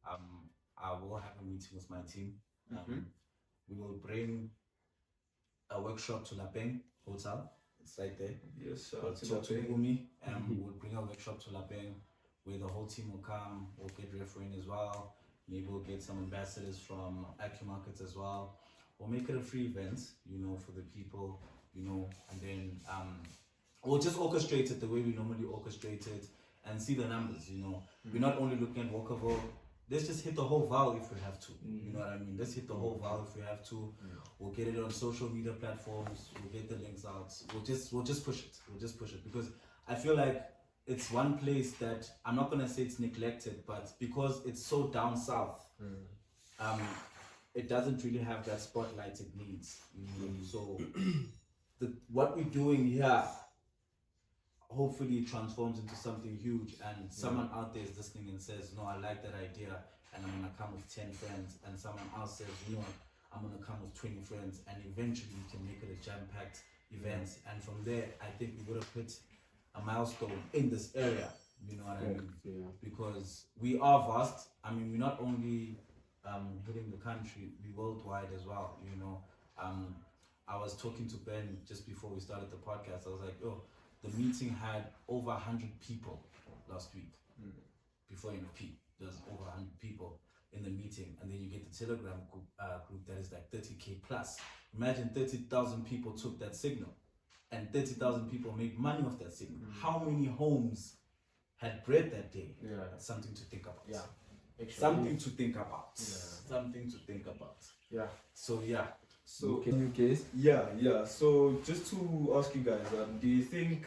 I will have a meeting with my team. We will bring a workshop to Lapeng Hotel. It's right there. Yes, Talk to Umi, and we'll bring a workshop to Lapeng where the whole team will come. We'll get refereeing as well. Maybe we'll get some ambassadors from accu markets as well. We'll make it a free event, for the people, and then we'll just orchestrate it the way we normally orchestrate it and see the numbers. We're not only looking at Walkerville. Let's just hit the whole Val if we have to. You know what I mean? Let's hit the whole Val if we have to. We'll get it on social media platforms. We'll get the links out. We'll just push it. We'll just push it, because I feel like it's one place that I'm not gonna say it's neglected, but because it's so down south, it doesn't really have that spotlight it needs. So what we're doing here hopefully transforms into something huge, and someone out there is listening and says, no, I like that idea, and I'm gonna come with 10 friends, and someone else says, I'm gonna come with 20 friends, and eventually we can make it a jam-packed event. And from there, I think we would have put a milestone in this area, you know what I mean? Yeah. Because we are vast. We're not only hitting the country, we're worldwide as well, I was talking to Ben just before we started the podcast. I was like, the meeting had over 100 people last week. Before NP, there's over 100 people in the meeting, and then you get the Telegram group that is like 30k plus. Imagine 30,000 people took that signal, and 30,000 people made money off that signal. How many homes had bread that day? Yeah. That's something to think about. Yeah. Something to think about. Yeah. Something to think about. Yeah. So So Can you guess? yeah. So just to ask you guys, do you think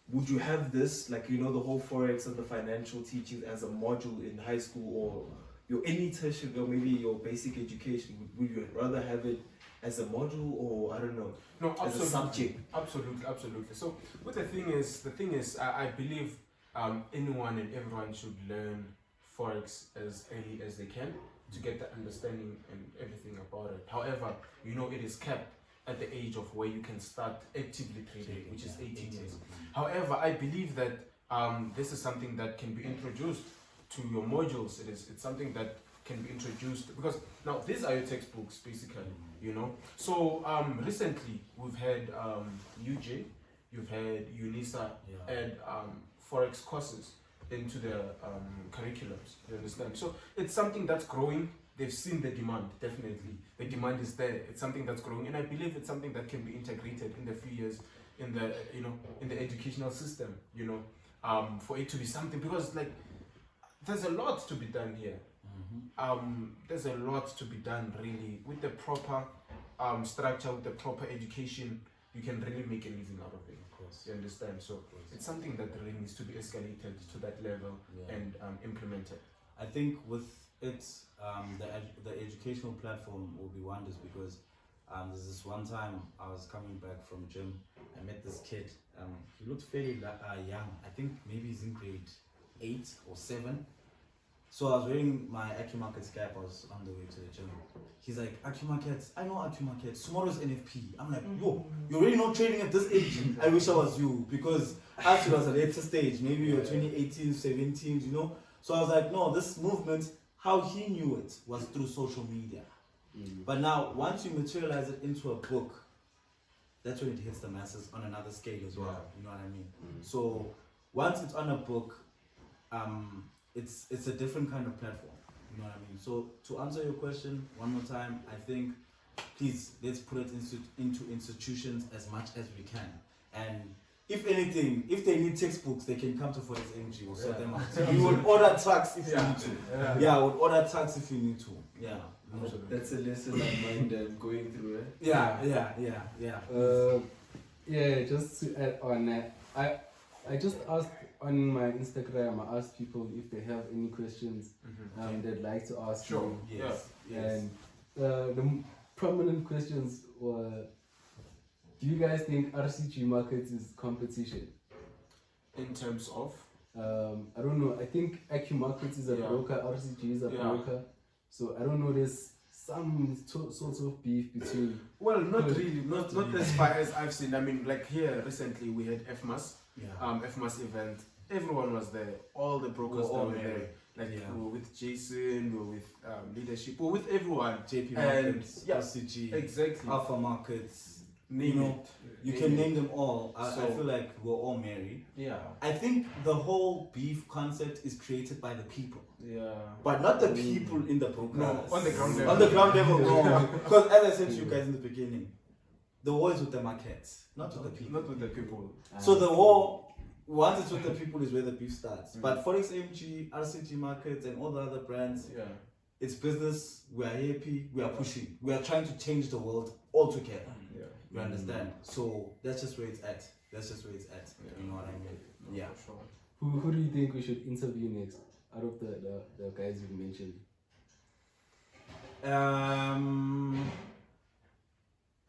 would you have this, like the whole forex and the financial teachings as a module in high school, or your any tertiary, or maybe your basic education? Would you rather have it as a module, or I don't know, No, as a absolutely. subject? Absolutely. So, but the thing is, I believe anyone and everyone should learn forex as early as they can to get the understanding and everything about it. However, it is capped at the age of where you can start actively trading, which is 18 years. However, I believe that this is something that can be introduced to your modules. It's something that can be introduced, because now these are your textbooks basically, So recently we've had UJ you've had UNISA Yeah. and forex courses into the curriculums. You understand? So it's something that's growing. They've seen the demand. Definitely, the demand is there. It's something that's growing, and I believe it's something that can be integrated in the few years in the in the educational system. For it to be something, because like there's a lot to be done here. There's a lot to be done really with the proper structure, with the proper education. You can really make a living out of it. Of course. You understand? So it's something that really needs to be escalated to that level and implemented. I think with it, the educational platform will be wonders, because there's this one time I was coming back from gym. I met this kid. He looked fairly young. I think maybe he's in grade 8 or 7. So I was wearing my accu markets cap. I was on the way to the gym. He's like, accu markets, I know accu markets. Tomorrow's NFP. I'm like, yo, you already know trading at this age. I wish I was you, because actually I was at a later stage. Maybe you're 2018, 17, So I was like, no, this movement, how he knew it was through social media. But now, once you materialize it into a book, that's when it hits the masses on another scale as well. You know what I mean? So once it's on a book, it's a different kind of platform. You know what I mean? So to answer your question one more time, I think please let's put it into institutions as much as we can. And if anything, if they need textbooks, they can come to forex MG. We'll sort them out. You would order tax if you need to. Yeah, I would order tax if you need to. Yeah. That's a lesson I mind going through, eh? Yeah, just to add on, I just asked on my Instagram, I asked people if they have any questions they'd like to ask me. Yes. And the prominent questions were, do you guys think RCG markets is competition? In terms of? I don't know. I think accu markets is a broker, RCG is a broker. So I don't know, there's some sorts of beef between... Well, not really, not as far as I've seen. I mean, like here recently we had FMAS, FMAS event. Everyone was there, all the brokers that were there. Like we were with Jason, we were with leadership, we were with everyone. JP Markets, RCG, exactly. Alpha Markets. You can name them all. I feel like we're all married. Yeah. I think the whole beef concept is created by the people. Yeah. But not the people in the program. No, on the ground level. On the ground level, no. Because as I said to you guys in the beginning, the war is with the markets, not with the people. Not with the people. So the war, once it's with the people, is where the beef starts. But forex MG, RCG markets, and all the other brands, it's business. We are happy. We are pushing. We are trying to change the world altogether. You understand? So that's just where it's at. You know what I mean? Yeah. Sure. Who do you think we should interview next out of the guys you mentioned?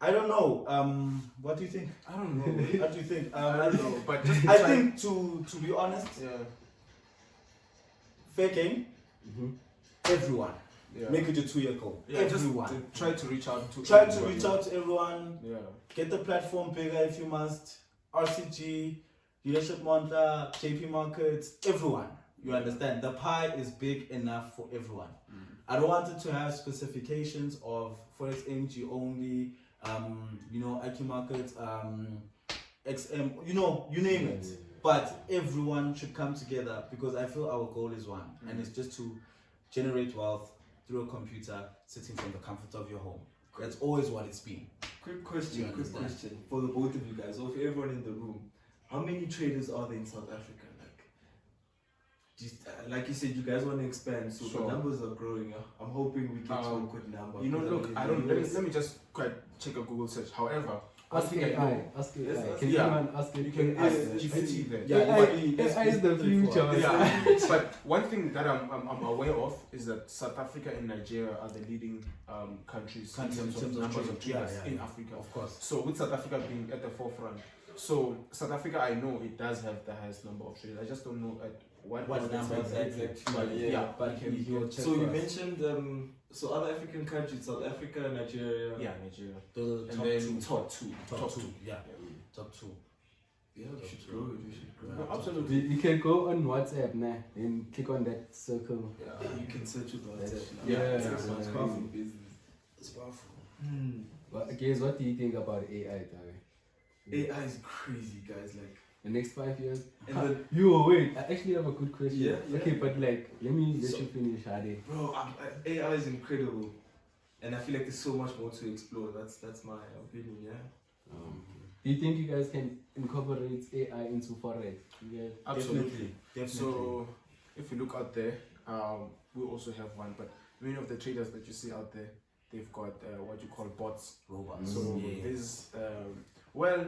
I don't know. What do you think? I don't know. What do you think? I don't know. But just I think to be honest, fair game. Everyone. Yeah. Make it a 2-year goal. Everyone. Just try to reach out to reach out to everyone. Yeah. Get the platform bigger if you must. RCG, Leadership Montla, JP Markets, everyone. You understand? The pie is big enough for everyone. I don't want it to have specifications of forex MG only, accu markets, XM, you name it. But everyone should come together, because I feel our goal is one, and it's just to generate wealth through a computer sitting from the comfort of your home. That's always what it's been. Quick question for the both of you guys, or for everyone in the room. How many traders are there in South Africa? Like you said, you guys want to expand, so the numbers are growing. I'm hoping we get to a good number. Let me just check a Google search. However, ask AI. Can anyone ask it? You can ask GPT there. AI is the future. But one thing that I'm aware of is that South Africa and Nigeria are the leading countries in terms of numbers of traders in Africa. Of course. So with South Africa being at the forefront, so South Africa, I know it does have the highest number of traders. I just don't know at what number exactly. But so you mentioned so other African countries, South Africa, Nigeria. Yeah, Nigeria. Those are And top two. Top two. Yeah. Top two. Yeah, we should grow it. No, absolutely. You can go on WhatsApp now and click on that circle. Yeah, you can search with WhatsApp. It's powerful business. It's powerful. But guys, what do you think about AI, David? AI is crazy, guys. Like The next 5 years. And then- Wait. I actually have a good question. Yeah, Okay, yeah. but like, let me let So- you finish, Hadi. bro, AI is incredible, and I feel like there's so much more to explore. That's my opinion. Yeah. Do you think you guys can incorporate AI into forex? You guys- Absolutely. Definitely. So if you look out there, we also have one, but many of the traders that you see out there, they've got what you call bots. robots. So yeah. there's well,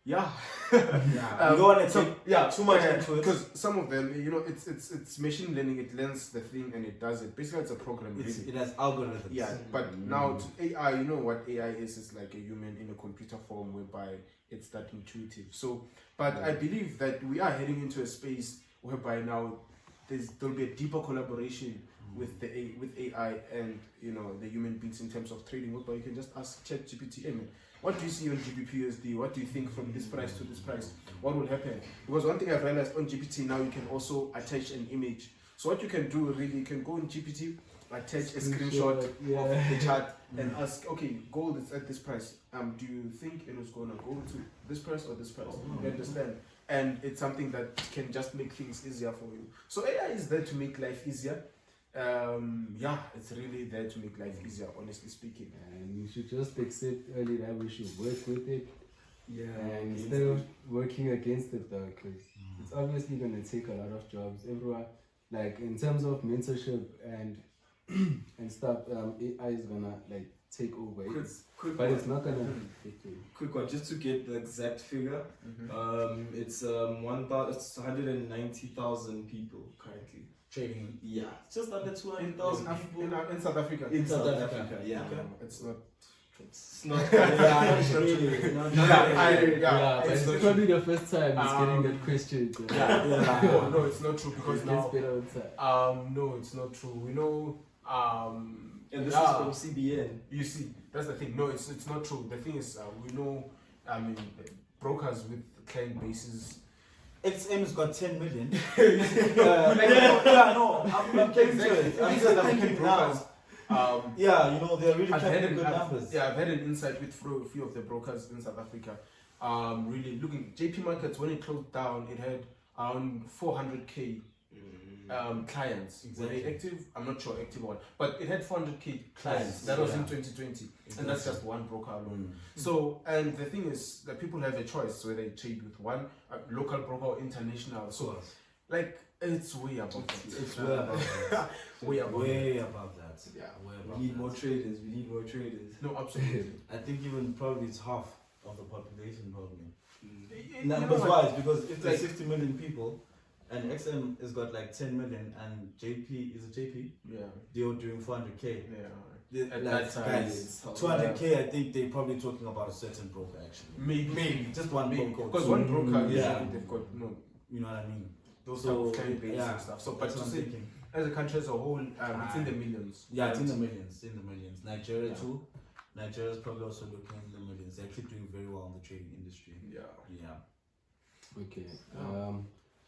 yeah. Yeah. You don't want to so- take yeah, too much into it. because some of them, you know, it's machine learning. It learns the thing and it does it. Basically, it's a program. Really. It has algorithms. Yeah, but now to AI, you know what AI is? It's like a human in a computer form whereby it's that intuitive. So, but I believe that we are heading into a space whereby now there'll be a deeper collaboration with AI and the human beings in terms of trading. Whereby you can just ask ChatGPT, hey man, what do you see on GBPUSD? What do you think from this price to this price? What will happen? Because one thing I've realized on GPT now, you can also attach an image. So what you can do really, you can go on GPT, attach a screenshot of the chart and ask, okay, gold is at this price. Do you think it was gonna go to this price or this price? You understand? And it's something that can just make things easier for you. So AI is there to make life easier. Yeah, it's really there to make life easier, honestly speaking. And we should just accept early that we should work with it. Yeah. And instead of working against it though, because it's obviously going to take a lot of jobs. Everyone, like in terms of mentorship and and stuff, AI is gonna like take over it. Quick But one. it's not gonna. Quick one, just to get the exact figure. It's 190,000 people currently. Trading. Yeah, just under 200,000 people In South Africa. in South Africa. Yeah. It's not. It's not. Yeah, it's really. Yeah, but it's probably the first time it's getting that question. Yeah. No, it's not true because It gets now. better with time. No, it's not true. We know. And this yeah. is from CBN. You see, that's the thing. No, it's not true. The thing is, we know. I mean, brokers with client bases. XM's got 10 million. No, I'm getting to it. I'm South African brokers. now. Yeah, they're really I've had carrying good I've- numbers. Yeah, I've had an insight with a few of the brokers in South Africa. Really looking, JP Markets when it closed down, it had around 400k clients. Were they active? I'm not sure active or what, but it had 400k clients. That was in 2020, and that's just one broker alone. So, and the thing is that people have a choice whether they trade with one local broker or international. So, like, it's way above that. It's way above that. Way above Way above that. Yeah. Way We above need that. more traders. We need more traders. No, absolutely. I think even probably it's half of the population probably. You know Numbers what? wise, because if there's Like- 60 million people and XM has got like 10 million and JP is a JP, Yeah. they were doing 400k. Yeah. At that time, guys, 200k, I think they're probably talking about a certain broker actually. Maybe. Just one broker. Because one broker, Yeah. usually they've got You know what I mean? those So, type of client base yeah, and stuff. So, but That's to what I'm say, thinking. as a country as a whole, it's in the millions. Yeah, it's in the millions. In the millions. Nigeria Yeah. too. Nigeria's probably also looking in the millions. They're actually doing very well in the trading industry. Yeah. Yeah. Okay.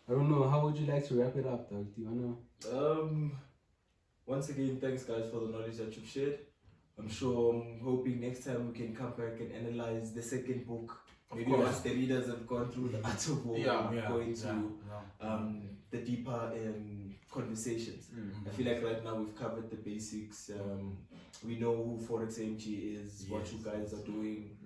I don't know. How would you like to wrap it up, though? Do you wanna? Once again, thanks guys for the knowledge that you've shared. I'm hoping next time we can come back and analyze the second book. Maybe course. once the readers have gone through the art of war, Yeah, we'll go into yeah. the deeper conversations. I feel like right now we've covered the basics. We know who Forex AMG is, what you guys are doing.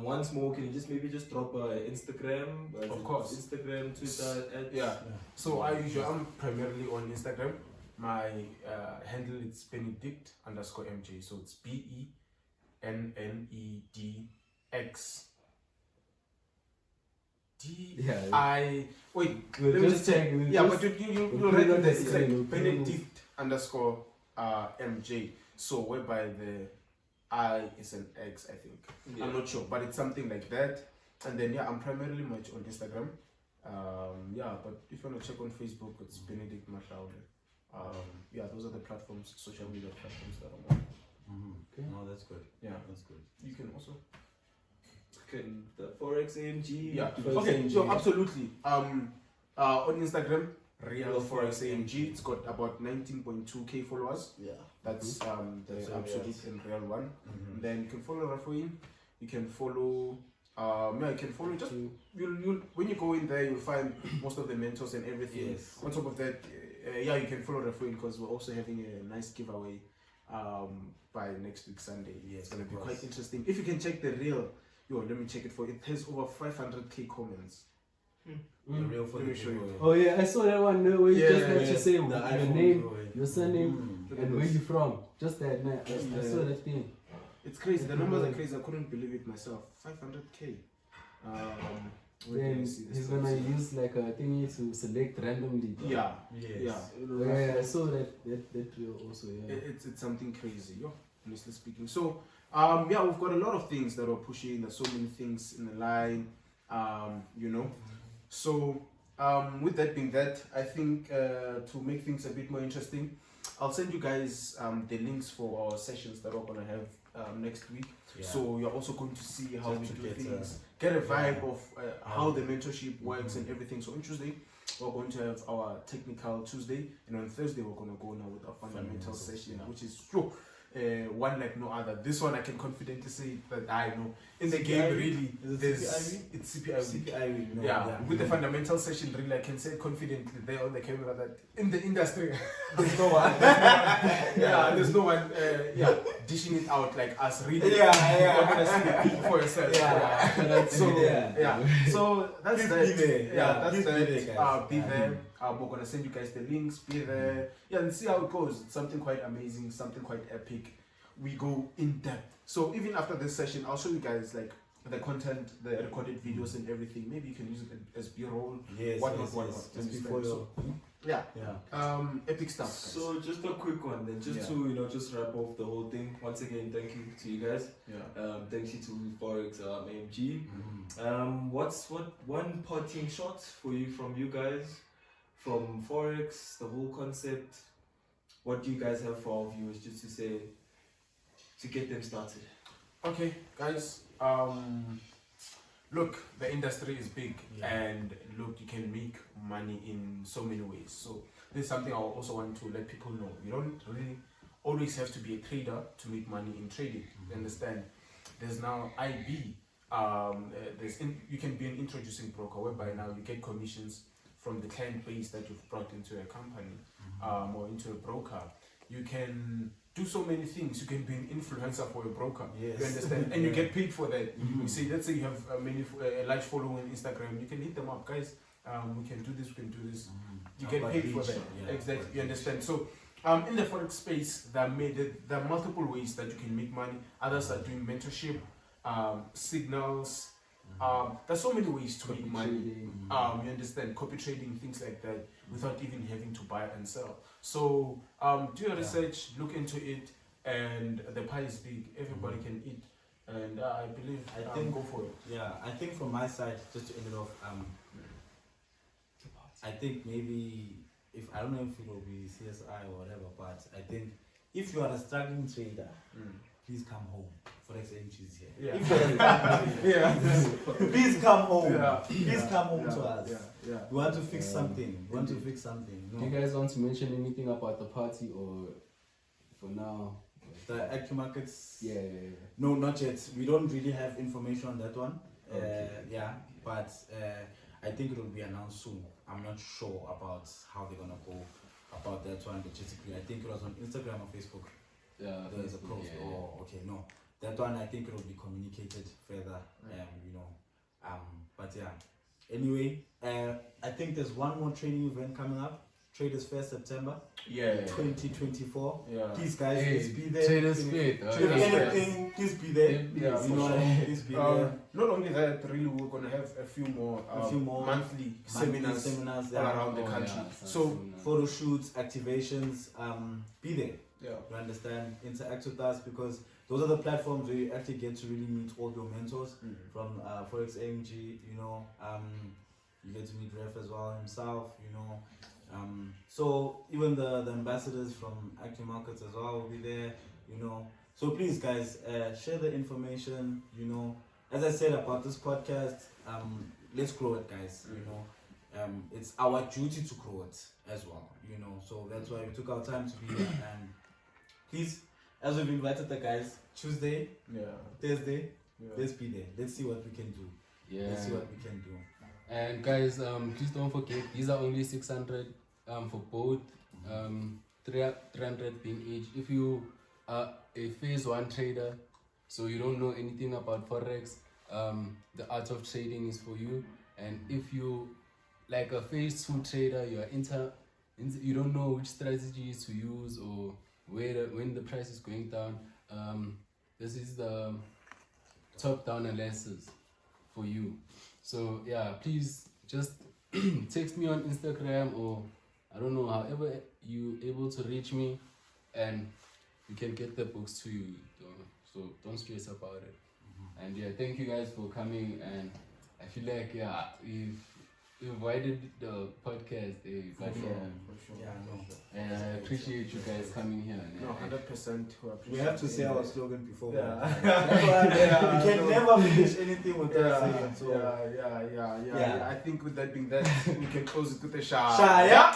Once more, can you just drop Instagram? Of course. Instagram, Twitter. Yeah. So I'm primarily on Instagram. My handle is Benedict_MJ. So it's BENNEDX. Wait, We'll let me just check. we'll Yeah, just- but you'll we'll write put it it on there. the It's screen, like we'll put it on Benedict_MJ. So whereby the I is an X, I think. I'm not sure, but it's something like that. And then I'm primarily much on Instagram. But if you want to check on Facebook, it's Benedict Mahlaude. Those are the platforms, social media platforms that I'm on. Okay. No, that's good. Yeah. That's good. You can also. The Forex AMG. Yeah. Forex Okay. AMG. So absolutely. On Instagram, Real Forex AMG. It's got about 19.2k followers. Yeah. That's That's the a absolute yes. and real one. And then you can follow Rafael. You can follow Yeah, you can follow. Just you'll when you go in there, you'll find most of the mentors and everything. Yes. On top of that, yeah, you can follow Rafael because we're also having a nice giveaway by next week Sunday. Yes, It's gonna of be course. quite interesting. If you can check the reel, let me check it for you. It has over 500k comments. The real for Let the me show you. giveaway. Oh yeah, I saw that one. No, where you Yeah, just had yeah, to say the your iPhone name, giveaway. your surname, Look at and where this. you from. Just that, man. I saw that thing. It's crazy. The numbers are crazy. I couldn't believe it myself. 500k. Where can Then you see this he's thing? gonna use like a thingy to select randomly. Yeah. Yes. Yeah. Yeah, I saw that reel also. Yeah. It's something crazy, honestly speaking. So yeah, we've got a lot of things that are pushing. There's so many things in the line, So with that being that, I think to make things a bit more interesting, I'll send you guys the links for our sessions that we're gonna have next week. Yeah. So you're also going to see how Just we to do get, things, get a vibe of how the mentorship works and everything. So on Tuesday, we're going to have our technical Tuesday, and on Thursday we're going to go now with our fundamental session, which is one like no other. This one I can confidently say that I know in the game really. It's CPI. No, Yeah, with the fundamental session, really, I can say confidently there on the camera that in the industry, there's no one. There's no one. Dishing it out like us. Really, you're gonna see it for yourself. So that's Please that. be there. That's Please be that. there, guys. Be there. We're gonna send you guys the links. Be there. Yeah, and see how it goes. It's something quite amazing. Something quite epic. We go in depth. So even after this session, I'll show you guys like the content, the recorded videos and everything. Maybe you can use it as B-roll. Yes. Whatnot. Just before So, yeah. epic stuff. Guys. So just a quick one then, just to just wrap off the whole thing. Once again, thank you to you guys. Thank you to forex AMG. What's one parting shot for you from you guys from forex, the whole concept? What do you guys have for our viewers, just to say, to get them started? Okay, guys. Look, the industry is big, and look, you can make money in so many ways. So this is something I also want to let people know. You don't really always have to be a trader to make money in trading. You understand? There's now IB. You can be an introducing broker, whereby now you get commissions from the client base that you've brought into a company or into a broker. You can do so many things. You can be an influencer for a broker. Yes. You understand? And you get paid for that. You say, let's say you have a large following on Instagram. You can hit them up, guys. We can do this. We can do this. You get paid for that. Exactly. You understand? So, in the forex space, there are multiple ways that you can make money. Others are doing mentorship, signals. There's so many ways to make money. You understand? Copy trading, things like that, without even having to buy and sell. So do your research, look into it, and the pie is big. Everybody can eat, and I believe I think go for it. Yeah, I think from my side, just to end it off, I think maybe I don't know if it will be CSI or whatever, but I think if you are a struggling trader, please come home. Forex AMG is here. Yeah. If you're a struggling please come home. Yeah. Please come home to us. Yeah. We want to fix something. We want to fix something. Do you guys want to mention anything about the party, or for now? The accu markets? Yeah. No, not yet. We don't really have information on that one. But I think it will be announced soon. I'm not sure about how they're gonna go about that one logistically. I think it was on Instagram or Facebook. There's a post. Okay, no. That one I think it will be communicated further. But yeah. Anyway, I think there's one more training event coming up. Traders Fair September 2024. Please guys, please be there. Traders Fair. Anything, please be there. Please be there. Not only that, really, we're gonna have a few more monthly seminars all around the country. So photo shoots, activations, be there. You understand? Interact with us, because those are the platforms where you actually get to really meet all your mentors from Forex AMG. You get to meet Ref as well himself. So even the ambassadors from active markets as well will be there. So please guys, share the information. As I said about this podcast, let's grow it, guys. It's our duty to grow it as well. So that's why we took our time to be here. And please, as we've invited the guys, Tuesday, Thursday, let's be there. Let's see what we can do. Yeah. Let's see what we can do. And guys, please don't forget, these are only 600 for both, 300 being each. If you are a phase 1 trader, so you don't know anything about forex, the art of trading is for you. And if you like a phase 2 trader, you are you don't know which strategies to use or when the price is going down, this is the top-down analysis for you. So yeah, please just text me on Instagram, or I don't know, however you able to reach me, and we can get the books to you. So don't stress about it. And yeah, thank you guys for coming. And I feel like we've invited the podcast. But and I appreciate you guys coming here. No, 100%. We have to say our slogan before. Yeah. We can never finish anything without saying so. Yeah. I think with that being that, we can close it with a Shaya.